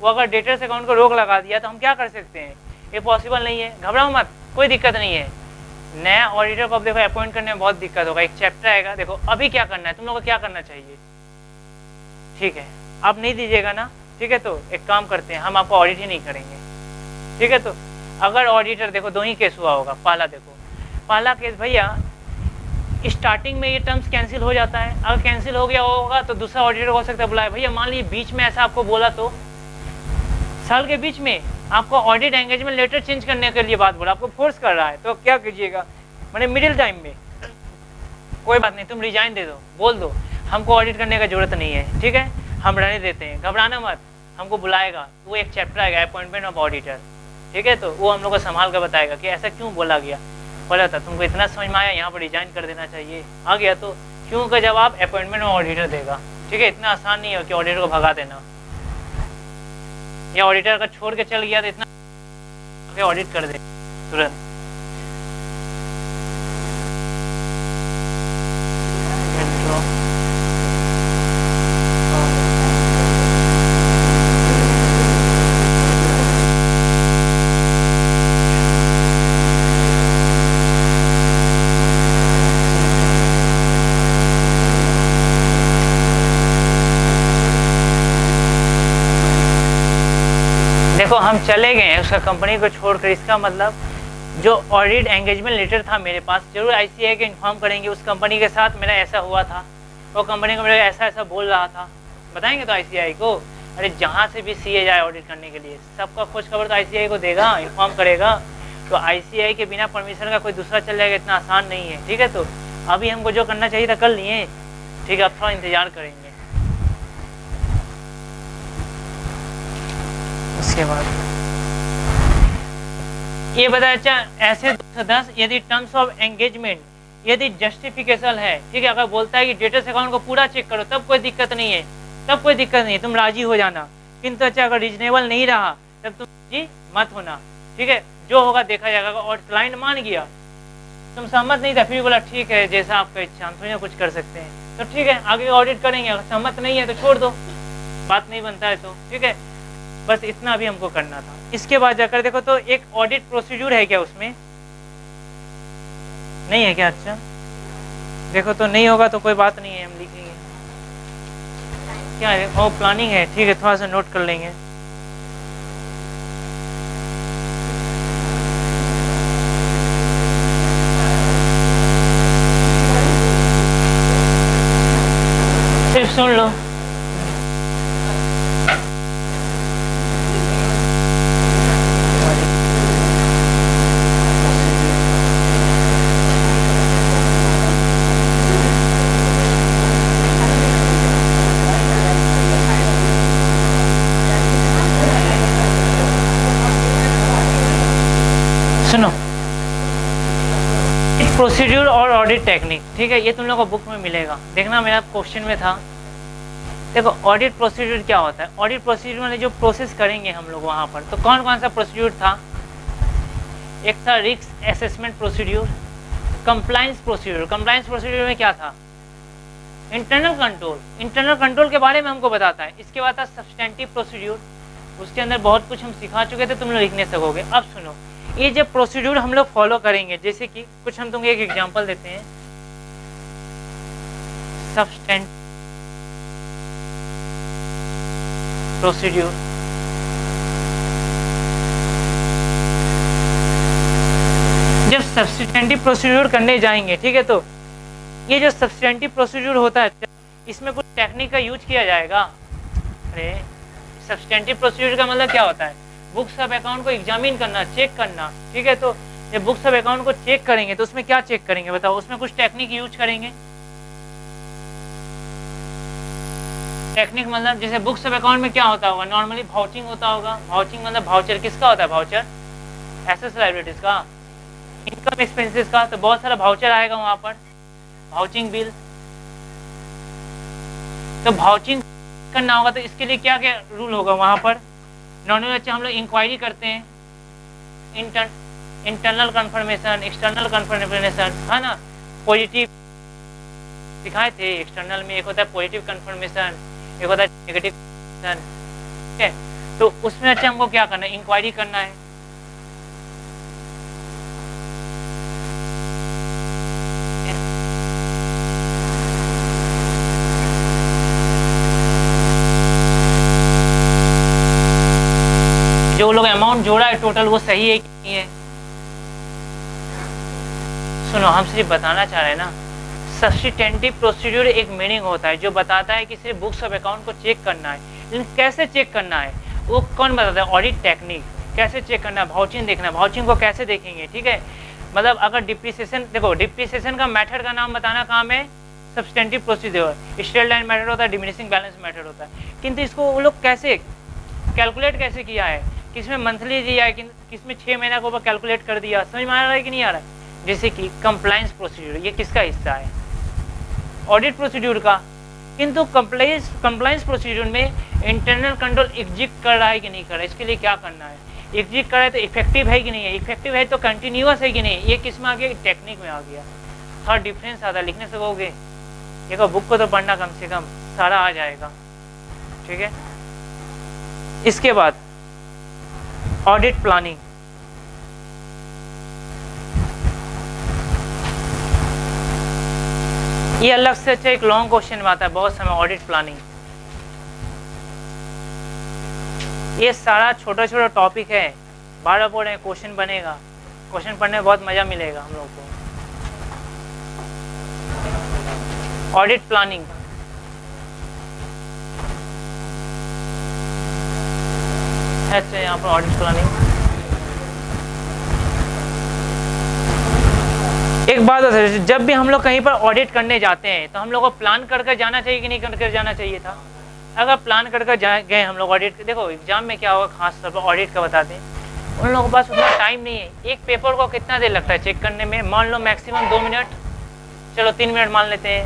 वो अगर डेटर्स अकाउंट को रोक लगा दिया तो हम क्या कर सकते हैं? ये पॉसिबल नहीं है। घबराओ मत, कोई दिक्कत नहीं है। नया ऑडिटर को अब देखो अपॉइंट करने में बहुत दिक्कत होगा, एक चैप्टर आएगा। देखो अभी क्या करना है, तुम लोगों को क्या करना चाहिए? ठीक है, आप नहीं दीजिएगा ना, ठीक है, तो एक काम करते हैं, हम आपको ऑडिट ही नहीं करेंगे, ठीक है। तो अगर ऑडिटर, देखो दो ही केस हुआ होगा। पहला देखो, पहला केस भैया स्टार्टिंग में ये टर्म्स कैंसिल हो जाता है, अगर कैंसिल हो गया होगा तो दूसरा ऑडिटर हो सकता है बुलाए, भैया मान लीजिए बीच में ऐसा आपको बोला, तो साल के बीच में आपको ऑडिट एंगेजमेंट लेटर चेंज करने के लिए बात बोला, आपको फोर्स कर रहा है, तो क्या कीजिएगा? मैंने मिडिल टाइम में कोई बात नहीं, तुम रिजाइन दे दो, बोल दो हमको ऑडिट करने का जरूरत नहीं है, ठीक है, हम रहने देते हैं, घबराना मत, हमको बुलाएगा, वो एक चैप्टर आएगा अपॉइंटमेंट ऑफ ऑडिटर, ठीक है, तो वो हम लोग को संभाल कर बताएगा कि ऐसा क्यों बोला गया, बोला था तुमको इतना समझ में आया, यहाँ पर रिजाइन कर देना चाहिए, आ गया तो क्यों का जवाब अपॉइंटमेंट ऑफ ऑडिटर देगा, ठीक है। इतना आसान नहीं है कि ऑडिटर को भगा देना, या ऑडिटर का छोड़ के चल गया तो इतना ऑडिट कर दे तुरंत। देखो हम चले गए हैं उसका कंपनी को छोड़कर, इसका मतलब जो ऑडिट एंगेजमेंट लेटर था मेरे पास, जरूर आईसीआई को इन्फॉर्म करेंगे उस कंपनी के साथ मेरा ऐसा हुआ था, वो कंपनी को मेरा ऐसा ऐसा बोल रहा था, बताएंगे तो आईसीआई को। अरे जहाँ से भी सीए जाए ऑडिट करने के लिए, सबका खोज खबर तो आईसीआई को देगा, इन्फॉर्म करेगा, तो आईसीआई के बिना परमिशन का कोई दूसरा चल जाएगा, इतना आसान नहीं है, ठीक है। तो अभी हमको जो करना चाहिए था कर लिए, ठीक है, अब थोड़ा इंतजार करेंगे। उसके बाद ये बताया, अच्छा ऐसे 210 यदि टर्म्स ऑफ एंगेजमेंट यदि जस्टिफिकेशन है, ठीक है, अगर बोलता है कि डेटर्स अकाउंट को पूरा चेक करो, तब कोई दिक्कत नहीं है, तब कोई दिक्कत नहीं है, तुम राजी हो जाना। किंतु अच्छा अगर रीजनेबल नहीं रहा तब तुम जी मत होना, ठीक है, जो होगा देखा जाएगा। और क्लाइंट मान गया, तुम सहमत नहीं था, फिर बोला ठीक है जैसा आपका इच्छा, हम थोड़ी ना कुछ कर सकते हैं, तो ठीक है आगे ऑडिट करेंगे, अगर सहमत नहीं है तो छोड़ दो, बात नहीं बनता है तो, ठीक है। बस इतना भी हमको करना था। इसके बाद जाकर देखो तो एक ऑडिट प्रोसीड्यूर है क्या उसमें? नहीं है क्या? अच्छा देखो तो नहीं होगा तो कोई बात नहीं है, हम लिखेंगे क्या है, वो प्लानिंग है, ठीक है, थोड़ा सा नोट कर लेंगे। सिर्फ सुन लो। सुनो, प्रोसीड्यूर और ऑडिट टेक्निक, ठीक है, ये तुम लोगों को बुक में मिलेगा, देखना मेरा क्वेश्चन में था, देखो ऑडिट प्रोसीड्यूर क्या होता है, ऑडिट प्रोसीड्यूर में जो प्रोसेस करेंगे हम लोग वहाँ पर, तो कौन कौन सा प्रोसीड्यूर था, एक था risk assessment procedure, compliance procedure. Compliance procedure में क्या था, इंटरनल कंट्रोल, इंटरनल कंट्रोल के बारे में हमको बताता है। इसके बाद था सब्सटेंटिव प्रोसीड्यूर, उसके अंदर बहुत कुछ हम सिखा चुके थे, तुम लोग लिख नहीं सकोगे। अब सुनो, ये जब प्रोसीड्यूर हम लोग फॉलो करेंगे, जैसे कि कुछ हम तुमको एक एग्जांपल देते हैं, सब्सटेंटिव प्रोसीड्यूर, जब सब्सटेंटिव प्रोसीड्यूर करने जाएंगे, ठीक है, तो ये जो सब्सटेंटिव प्रोसीड्यूर होता है इसमें कुछ टेक्निक का यूज किया जाएगा। अरे सब्सटेंटिव प्रोसीड्यूर का मतलब क्या होता है, बुक्स ऑफ अकाउंट को एग्जामिन करना, चेक करना, ठीक है। तो जब बुक्स ऑफ अकाउंट को चेक करेंगे तो उसमें क्या चेक करेंगे बताओ, उसमें कुछ टेक्निक यूज करेंगे। टेक्निक मतलब जैसे बुक्स ऑफ अकाउंट में क्या होता होगा, नॉर्मली वाउचिंग होता होगा। वाउचिंग मतलब वाउचर किसका होता है, वाउचर एसेट्स लायबिलिटीज का, इनकम एक्सपेंसेस का, तो बहुत सारा वाउचर आएगा वहां पर, वाउचिंग बिल। तो वाउचिंग करना होगा तो इसके लिए क्या क्या रूल होगा वहां पर, नॉर्मली अच्छा हम लोग इंक्वायरी करते हैं, इंटरनल कंफर्मेशन, एक्सटर्नल कंफर्मेशन, है ना। पॉजिटिव दिखाए थे एक्सटर्नल में, एक होता है पॉजिटिव कंफर्मेशन, एक होता है नेगेटिव, ठीक है। तो उसमें अच्छा हमको क्या करना है, इंक्वायरी करना है। जो लोग अमाउंट जोड़ा है टोटल वो सही है कि नहीं है। सुनो, हम सिर्फ बताना चाह रहे हैं ना, सब्स्टिटेंटिव प्रोसीड्यूर एक मीनिंग होता है जो बताता है कि सिर्फ बुक्स ऑफ अकाउंट को चेक करना है, लेकिन कैसे चेक करना है वो कौन बताता है, ऑडिट टेक्निक। कैसे चेक करना है, वाउचिंग देखना है, वाउचिंग को कैसे देखेंगे, ठीक है। मतलब अगर डिप्रिसिएशन, देखो डिप्रिसिएशन का मेथड का नाम बताना काम है सब्स्टिटेंटिव प्रोसीड्यूर, स्ट्रेट लाइन मेथड होता है, डिमिनिशिंग बैलेंस मेथड होता है। किंतु इसको वो लोग कैसे कैलकुलेट कैसे किया है, किसमें मंथली दिया है, किसमें 6 महीना के ऊपर कैलकुलेट कर दिया, समझ में आ रहा है कि नहीं आ रहा है। जैसे कि कंप्लायंस प्रोसीड्यूर, ये किसका हिस्सा है, ऑडिट प्रोसीड्यूर का। किंतु कंप्लायंस प्रोसीड्यूर में इंटरनल कंट्रोल एग्जीक्यूट कर रहा है कि नहीं कर रहा है, इसके लिए क्या करना है, एग्जीक्यूट कर रहा है तो इफेक्टिव है कि नहीं है, इफेक्टिव है तो कंटिन्यूअस है कि नहीं, ये किस में आ गया, टेक्निक में आ गया। थोड़ा डिफरेंस आता है, लिखने सकोगे, देखो बुक को तो पढ़ना कम से कम सारा आ जाएगा, ठीक है। इसके बाद ऑडिट प्लानिंग, ये अलग से अच्छा एक लॉन्ग क्वेश्चन में आता है बहुत समय, ऑडिट प्लानिंग। ये सारा छोटा छोटा टॉपिक है, बार बार पढ़े, क्वेश्चन बनेगा, क्वेश्चन पढ़ने में बहुत मजा मिलेगा हम लोग को। ऑडिट प्लानिंग है, अच्छा यहाँ पर ऑडिट प्लानिंग। एक बात है, जब भी हम लोग कहीं पर ऑडिट करने जाते हैं तो हम लोग को प्लान करके जाना चाहिए कि नहीं करके जाना चाहिए था। अगर प्लान करके गए हम लोग ऑडिट, देखो एग्जाम में क्या होगा, खास तौर पर ऑडिट का बताते हैं, उन लोगों के पास उतना टाइम नहीं है। एक पेपर को कितना देर लगता है चेक करने में, मान लो मैक्सिमम 2 मिनट, चलो 3 मिनट मान लेते हैं।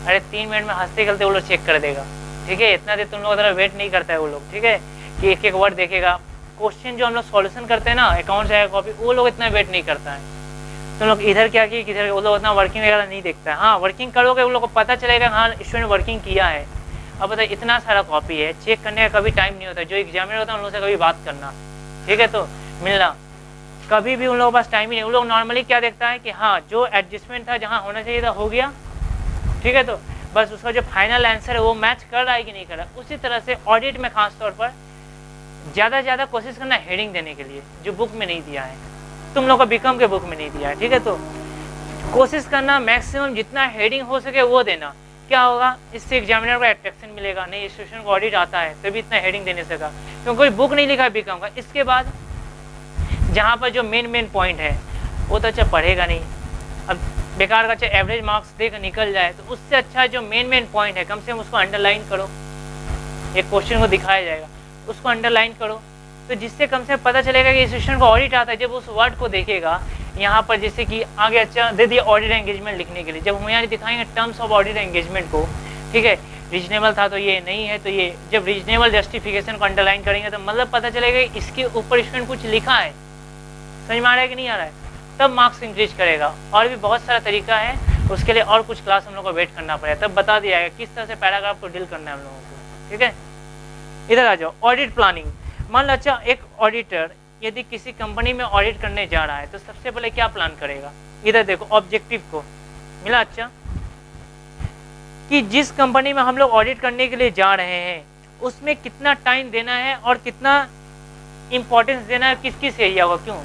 अरे 3 मिनट में हंसते खेलते वो लोग चेक कर देगा, ठीक है। इतना देर तुम लोग तरह वेट नहीं करता है वो लोग, ठीक है, कि एक एक वर्ड देखेगा। क्वेश्चन जो हम लोग सॉल्यूशन करते हैं ना अकाउंट से कॉपी, वो लोग इतना वेट नहीं करता है। तुम लोग इधर क्या किए किधर, वो लोग उतना वर्किंग वगैरह नहीं देखता है। हाँ वर्किंग करोगे वो लोग को पता चलेगा, हाँ स्टूडेंट वर्किंग किया है। अब बताइए इतना सारा कॉपी है, चेक करने का कभी टाइम नहीं होता। जो एग्जामिनर होता है उन लोगों से कभी बात करना, ठीक है, तो मिलना, कभी भी उन लोगों के पास टाइम ही नहीं। उन लोग नॉर्मली क्या देखता है कि हाँ जो एडजस्टमेंट था जहाँ होना चाहिए था हो गया, ठीक है, तो बस उसका जो फाइनल आंसर है वो मैच कर रहा है कि नहीं कर रहा। उसी तरह से ऑडिट में खास तौर पर ज़्यादा से ज़्यादा कोशिश करना हेडिंग देने के लिए, जो बुक में नहीं दिया है, तुम लोग का बीकॉम के बुक में नहीं दिया है, ठीक है। तो कोशिश करना मैक्सिमम जितना हेडिंग हो सके वो देना। क्या होगा, इससे एग्जामिनर को अट्रैक्शन मिलेगा, नहीं स्टूडेंट को ऑडिट आता है तभी इतना हेडिंग देने सका, क्योंकि कोई बुक नहीं लिखा है बीकॉम का। इसके बाद जहाँ पर जो मेन पॉइंट है वो तो अच्छा पढ़ेगा नहीं, अब बेकार का अच्छा एवरेज मार्क्स देकर निकल जाए, तो उससे अच्छा जो मेन पॉइंट है कम से कम उसको अंडरलाइन करो। एक क्वेश्चन को दिखाया जाएगा, उसको अंडरलाइन करो, तो जिससे कम से कम पता चलेगा कि स्टूडेंट को ऑडिट आता है। जब उस वर्ड को देखेगा यहाँ पर, जैसे कि आगे अच्छा दे दिया ऑडिट एंगेजमेंट लिखने के लिए, जब हम यहाँ दिखाएंगे टर्म्स ऑफ ऑडिट एंगेजमेंट को, ठीक है, रीजनेबल था तो ये, नहीं है तो ये। जब रीजनेबल जस्टिफिकेशन को अंडरलाइन करेंगे तो मतलब पता चलेगा इसके ऊपर स्टूडेंट कुछ लिखा है, समझ में आ रहा है कि नहीं आ रहा है, तब मार्क्स इंक्रीज करेगा। और भी बहुत सारा तरीका है, उसके लिए और कुछ क्लास हम लोग को वेट करना पड़ेगा, तब बता दिया जाएगा किस तरह से पैराग्राफ को डील करना है हम लोगों को। ठीक है, इधर आ जाओ। Audit planning. मान लो अच्छा एक ऑडिटर यदि किसी कंपनी में ऑडिट करने जा रहा है तो सबसे पहले क्या प्लान करेगा, इधर देखो ऑब्जेक्टिव को मिला अच्छा, कि जिस कंपनी में हम लोग ऑडिट करने के लिए जा रहे हैं उसमें कितना टाइम देना है और कितना इंपॉर्टेंस देना है, किस किस एरिया को, क्यों।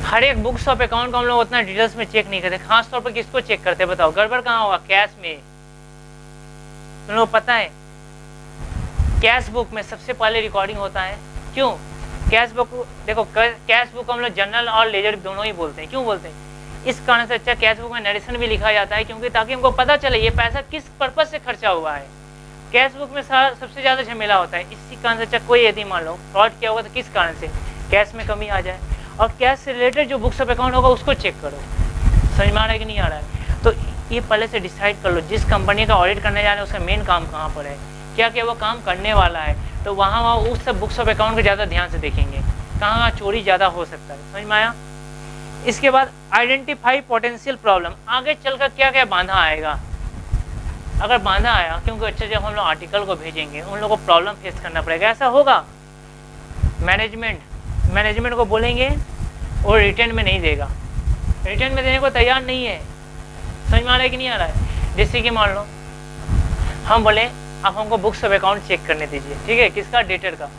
हर एक बुक्स ऑफ अकाउंट को हम लोग उतना डिटेल्स में चेक नहीं करते, खास तौर पर किसको चेक करते हैं बताओ, गड़बड़ कहाँ होगा, कैश में। तुम लोग पता है कैश बुक में सबसे पहले रिकॉर्डिंग होता है, क्यों। कैश बुक देखो, कैश बुक हम लोग जनरल और लेजर दोनों ही बोलते हैं, क्यों बोलते हैं, इस कारण से अच्छा कैश बुक में नरेशन भी लिखा जाता है, क्योंकि ताकि हमको पता चले ये पैसा किस पर्पज से खर्चा हुआ है। कैश बुक में सबसे ज्यादा झमेला होता है, इसी कारण से अच्छा कोई यदि मान लो फ्रॉड किया होगा तो किस कारण से कैश में कमी आ जाए, और कैश से रिलेटेड जो बुक्स ऑफ अकाउंट होगा उसको चेक करो, समझ में आ रहा है कि नहीं आ रहा है। तो ये पहले से डिसाइड कर लो जिस कंपनी का ऑडिट करने जा रहे हैं उसका मेन काम कहाँ पर है, क्या क्या वो काम करने वाला है, तो वहाँ उस सब बुक्स ऑफ अकाउंट को ज़्यादा ध्यान से देखेंगे, कहाँ चोरी ज़्यादा हो सकता है, समझ में आया। इसके बाद आइडेंटिफाई पोटेंशियल प्रॉब्लम, आगे चलकर क्या क्या बाधा आएगा, अगर बाधा आया, क्योंकि अच्छा जब हम लोग आर्टिकल को भेजेंगे उन लोगों को प्रॉब्लम फेस करना पड़ेगा, ऐसा होगा। मैनेजमेंट को बोलेंगे और रिटर्न में नहीं देगा, रिटर्न में देने को तैयार नहीं है, समझ में आ रहा है कि नहीं आ रहा है। जैसे कि मान लो हम बोले आप हमको बुक्स ऑफ अकाउंट चेक करने दीजिए, ठीक है, किसका, डेटर का।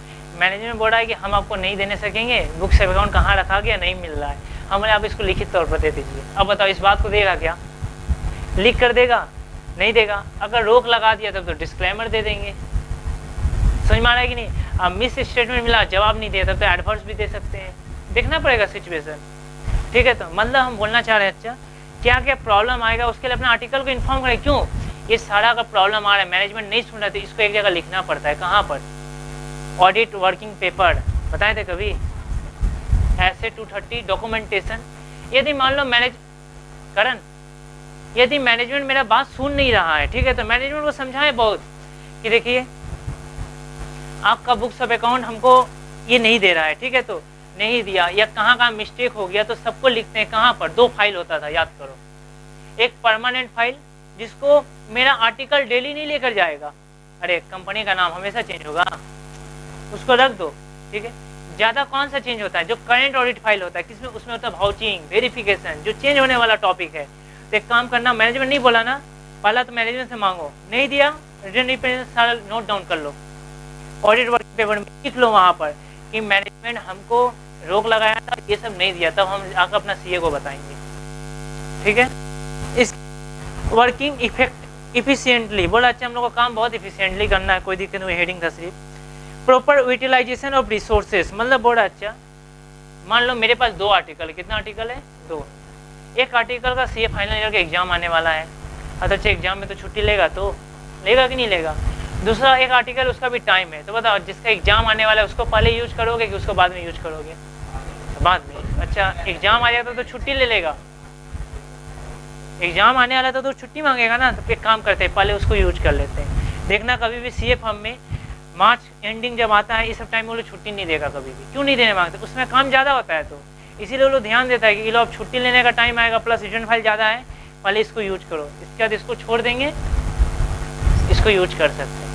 मैनेजमेंट बोल रहा है कि हम आपको नहीं देने सकेंगे, बुक्स ऑफ अकाउंट कहाँ रखा गया नहीं मिल रहा है, हम बोले आप इसको लिखित तौर पर दे दीजिए। अब बताओ इस बात को देगा क्या, लिख कर देगा, नहीं देगा। अगर रोक लगा दिया तब तो डिस्क्लेमर दे देंगे, समझ में आ रहा है कि नहीं। अब मिस स्टेटमेंट मिला, जवाब नहीं दिया तब तो एडवर्स भी दे सकते हैं, देखना पड़ेगा सिचुएशन, ठीक है। तो मतलब हम बोलना चाह रहे हैं अच्छा क्या क्या प्रॉब्लम आएगा उसके लिए अपने आर्टिकल को इन्फॉर्म करें, क्यों ये सारा अगर प्रॉब्लम आ रहा है मैनेजमेंट नहीं सुन रहा तो इसको एक जगह लिखना पड़ता है, कहाँ पर, ऑडिट वर्किंग पेपर बताए थे कभी, ऐसे 230 डॉक्यूमेंटेशन। यदि मान लो यदि मैनेजमेंट मेरा बात सुन नहीं रहा है, ठीक है, तो मैनेजमेंट को समझाएं बहुत कि देखिए आपका बुक्स ऑफ अकाउंट हमको ये नहीं दे रहा है, ठीक है, तो नहीं दिया या कहाँ कहाँ मिस्टेक हो गया तो सबको लिखते हैं, कहाँ पर, 2 फाइल होता था याद करो, एक परमानेंट फाइल जिसको मेरा आर्टिकल डेली नहीं लेकर जाएगा, अरे कंपनी का नाम हमेशा चेंज होगा, उसको रख दो, ठीक है। ज्यादा कौन सा चेंज होता है, जो करंट ऑडिट फाइल होता है, किसमें, उसमें होता है वाउचिंग, वेरिफिकेशन, जो चेंज होने वाला टॉपिक है। तो एक काम करना, मैनेजमेंट नहीं बोला ना, पहला तो मैनेजमेंट से मांगो, नहीं दिया रिटर्न रिप्रेजेंट सारा नोट डाउन कर लो, ऑडिट वर्किंग पेपर में लिख लो वहाँ पर कि मैनेजमेंट हमको रोक लगाया था, ये सब नहीं दिया, तब हम आकर अपना सीए को बताएंगे, ठीक है। इस वर्किंग इफिशिएंटली बोला, अच्छा हम लोग को काम बहुत इफिशिएंटली करना है, कोई दिक्कत नहीं, हेडिंग था सिर्फ। प्रॉपर यूटिलाइजेशन ऑफ रिसोर्सेस, मतलब बोला अच्छा मान लो मेरे पास 2 आर्टिकल, कितना आर्टिकल है, 2, एक आर्टिकल का सीए फाइनल ईयर का एग्जाम आने वाला है, अच्छा एग्जाम में तो छुट्टी लेगा तो लेगा कि नहीं लेगा। दूसरा एक आर्टिकल उसका भी टाइम है, तो बताओ जिसका एग्जाम आने वाला है उसको पहले यूज करोगे कि उसको बाद में यूज करोगे, बाद में। अच्छा एग्जाम आ जाता तो छुट्टी ले लेगा, एग्जाम आने वाला था तो छुट्टी मांगेगा ना, तो एक काम करते हैं पहले उसको यूज कर लेते हैं। देखना कभी भी सीए फॉर्म में मार्च एंडिंग जब आता है इस सब टाइम में वो लोग छुट्टी नहीं देगा कभी भी, क्यों नहीं देने मांगते, उसमें काम ज़्यादा होता है, तो इसीलिए वो लोग ध्यान देता है कि ये लोग छुट्टी लेने का टाइम आएगा प्लस रिटर्न फाइल ज़्यादा है, पहले इसको यूज करो, इसके बाद इसको छोड़ देंगे, इसको यूज कर सकते हैं।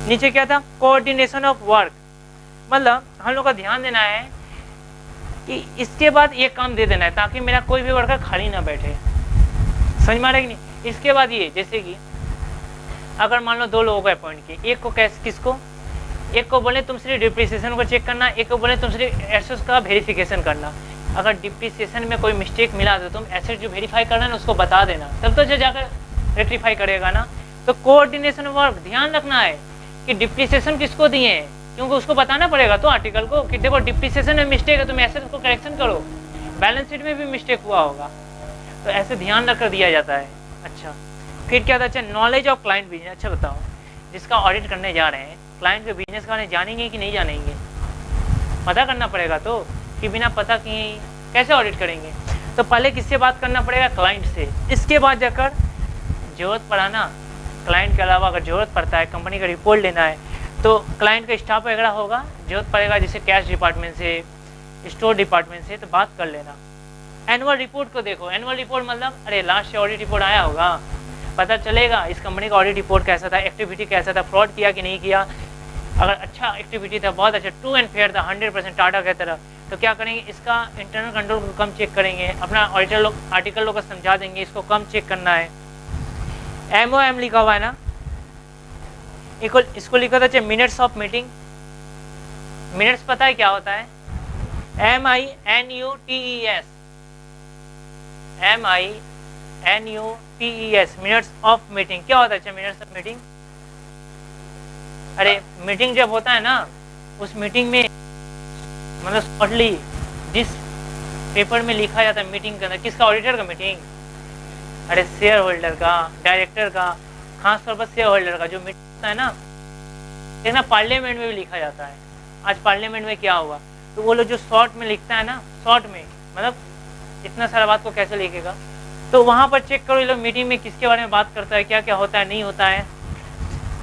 नीचे क्या था, कोऑर्डिनेशन ऑफ वर्क, मतलब हम लोग का ध्यान देना है कि इसके बाद ये काम दे देना है ताकि मेरा कोई भी वर्कर खाली ना बैठे, समझ में आ रहा है कि नहीं। इसके बाद ये जैसे कि अगर मान लो 2 लोगों को अपॉइंट किए, एक को कैसे, किसको, एक को बोले तुम सिर्फ डिप्रिसिएशन को चेक करना, एक को बोले तुम सिर्फ एसेट्स का वेरिफिकेशन करना। अगर डिप्रिसिएशन में कोई मिस्टेक मिला तो तुम एसेट जो वेरीफाई करना है ना उसको बता देना, तब तो जो जाकर रेक्टिफाई करेगा ना। तो कोऑर्डिनेशन वर्क, ध्यान रखना है कि डिप्रिसिएशन किसको दिए हैं, क्योंकि उसको बताना पड़ेगा तो आर्टिकल को कि देखो डिप्रिसिएशन में मिस्टेक है, तुम एसेट को करेक्शन करो, बैलेंस शीट में भी मिस्टेक हुआ होगा, तो ऐसे ध्यान रखकर दिया जाता है। अच्छा फिर क्या था, अच्छा नॉलेज ऑफ क्लाइंट बिजनेस, अच्छा बताओ जिसका ऑडिट करने जा रहे हैं क्लाइंट के बिजनेस के बारे में जानेंगे कि नहीं जानेंगे, पता करना पड़ेगा, तो कि बिना पता कि कैसे ऑडिट करेंगे। तो पहले किससे बात करना पड़ेगा, क्लाइंट से, इसके बाद जाकर जरूरत पड़ा ना क्लाइंट के अलावा अगर ज़रूरत पड़ता है, कंपनी का रिपोर्ट लेना है, तो क्लाइंट का स्टाफ वगैरह होगा, ज़रूरत पड़ेगा जैसे कैश डिपार्टमेंट से, स्टोर डिपार्टमेंट से, तो बात कर लेना। एनुअल रिपोर्ट को देखो, एनुअल रिपोर्ट मतलब अरे लास्ट ईयर ऑडिट रिपोर्ट आया होगा, पता चलेगा इस कंपनी का ऑडिट रिपोर्ट कैसा था, एक्टिविटी कैसा था, फ्रॉड किया कि नहीं किया। अगर अच्छा एक्टिविटी था, बहुत अच्छा, ट्रू एंड फेयर था, 100% टाटा की तरह, तो क्या करेंगे, इसका इंटरनल कंट्रोल को कम चेक करेंगे, अपना ऑडिटर लोग आर्टिकल लोग को समझा देंगे, इसको कम चेक करना है। MOM लिखा हुआ है ना, इसको लिखा था मिनट्स ऑफ मीटिंग। मिनट्स पता है क्या होता है? MINUTES, MINUTES, minutes of meeting. क्या होता है मिनट्स ऑफ मीटिंग? अरे मीटिंग जब होता है ना, उस मीटिंग में मतलब शॉर्टली जिस पेपर में लिखा जाता है मीटिंग के अंदर, किसका, ऑडिटर का मीटिंग, अरे शेयर होल्डर का, डायरेक्टर का, खास तौर पर शेयर होल्डर का जो मीटिंग होता है ना, देखना पार्लियामेंट में भी लिखा जाता है। आज पार्लियामेंट में क्या हुआ, तो वो लोग जो शॉर्ट में लिखता है ना, शॉर्ट में मतलब इतना सारा बात को कैसे लिखेगा, तो वहाँ पर चेक करो ये लोग मीटिंग में किसके बारे में बात करता है, क्या क्या होता है, नहीं होता है।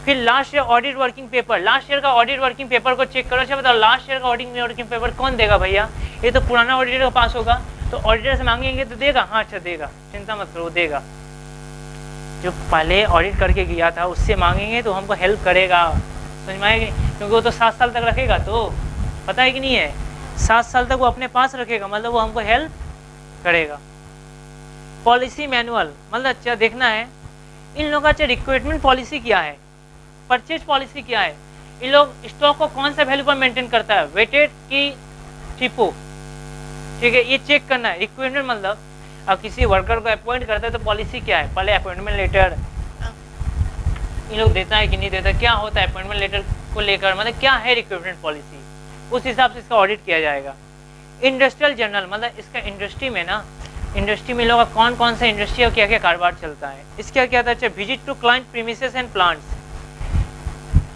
फिर last year audit working paper, last year का ऑडिट वर्किंग पेपर को चेक करो। अच्छा बताओ, लास्ट ईयर का ऑडिट वर्किंग पेपर कौन देगा भैया? ये तो पुराना ऑडिटर का पास होगा, तो ऑडिटर से मांगेंगे तो देगा। हाँ अच्छा देगा, चिंता मत करो, देगा। जो पहले ऑडिट करके गया था उससे मांगेंगे तो हमको हेल्प करेगा, समझ में आएगी, क्योंकि वो तो 7 साल तक रखेगा, तो पता है कि नहीं है, 7 साल तक वो अपने पास रखेगा, मतलब वो हमको हेल्प करेगा। पॉलिसी मैनुअल मतलब अच्छा देखना है इन लोगों का अच्छा रिक्रूटमेंट पॉलिसी क्या है, परचेज पॉलिसी क्या है, इन लोग स्टॉक को कौन सा वैल्यू पर मेंटेन करता है, वेटेड की टिपो, ठीक है, ये चेक करना है। रिक्रूटमेंट मतलब अब किसी वर्कर को अपॉइंट करता है तो पॉलिसी क्या है, पहले अपॉइंटमेंट लेटर इन लोग देता है कि नहीं देता, क्या होता है अपॉइंटमेंट लेटर को लेकर, मतलब क्या है रिक्रूटमेंट पॉलिसी, उस हिसाब से इसका ऑडिट किया जाएगा। इंडस्ट्रियल जर्नल मतलब इसका इंडस्ट्री में ना, इंडस्ट्री में लोग कौन कौन सा इंडस्ट्री और क्या क्या कारोबार चलता है, इसका क्या था। अच्छा, visit to client premises and plants,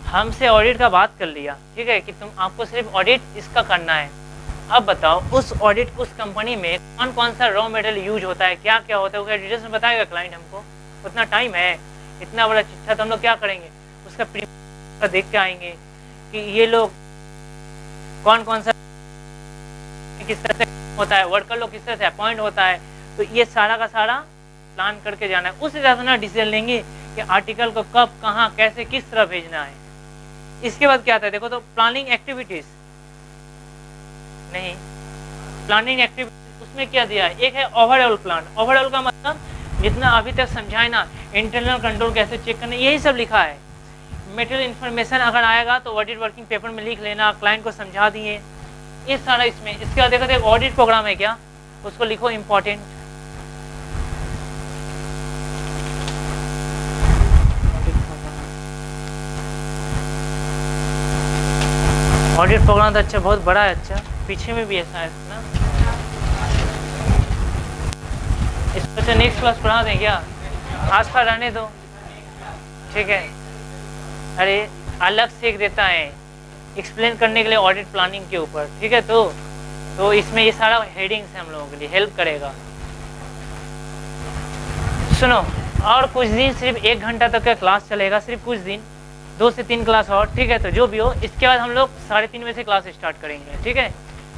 हमसे ऑडिट का बात कर लिया, ठीक है, कि तुम आपको सिर्फ ऑडिट इसका करना है। अब बताओ उस ऑडिट उस कंपनी में कौन कौन सा रॉ मटेरियल यूज होता है, क्या क्या होता है, वो डिटेल्स में बताएगा क्लाइंट हमको। उतना टाइम है, इतना बड़ा चिट्ठा तो हम लोग क्या करेंगे, उसका प्रीमियस देख के आएंगे कि ये लोग कौन कौन सा किस तरह से होता है, वर्कर लोग किस तरह से अपॉइंट होता है, तो ये सारा का सारा प्लान करके जाना है। उस हिसाब से ना डिसीजन लेंगे कि आर्टिकल को कब, कहाँ, कैसे, किस तरह भेजना है। इसके बाद क्या आता है देखो, तो प्लानिंग एक्टिविटीज, नहीं प्लानिंग एक्टिविटीज उसमें क्या दिया है, एक है ओवरऑल प्लान। ओवरऑल का मतलब जितना अभी तक समझाए ना, इंटरनल कंट्रोल कैसे चेक करना, यही सब लिखा है। मटेरियल इन्फॉर्मेशन अगर आएगा तो ऑडिट वर्किंग पेपर में लिख लेना, क्लाइंट को समझा दिए, ये सारा इसमें। इसके बाद देखो ऑडिट प्रोग्राम है क्या, उसको लिखो इम्पोर्टेंट। ऑडिट प्रोग्राम तो अच्छा, बहुत बड़ा है, अच्छा पीछे में भी ऐसा है ना। इसको अच्छा नेक्स्ट क्लास पढ़ा दें क्या, आज का रहने दो, ठीक है। अरे अलग से एक देता है एक्सप्लेन करने के लिए ऑडिट प्लानिंग के ऊपर, ठीक है। तो इसमें ये सारा हेडिंग्स है, हम लोगों के लिए हेल्प करेगा। सुनो, और कुछ दिन सिर्फ 1 घंटा तक का क्लास चलेगा, सिर्फ कुछ दिन, 2 से 3 क्लास और, ठीक है। तो जो भी हो, इसके बाद हम लोग 3:30 बजे से क्लास स्टार्ट करेंगे, ठीक है।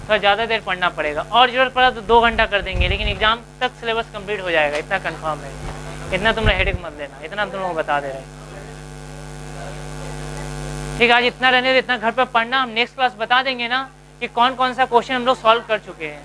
थोड़ा ज़्यादा देर पढ़ना पड़ेगा, और जरूरत पड़ा तो 2 घंटा कर देंगे, लेकिन एग्जाम तक सिलेबस कंप्लीट हो जाएगा, इतना कंफर्म है। इतना तुम हेडेक मत लेना, इतना तुम लोग बता दे रहे हैं, ठीक है। आज इतना रहने दो, इतना घर पर पढ़ना, हम नेक्स्ट क्लास बता देंगे ना कि कौन कौन सा क्वेश्चन हम लोग सॉल्व कर चुके हैं।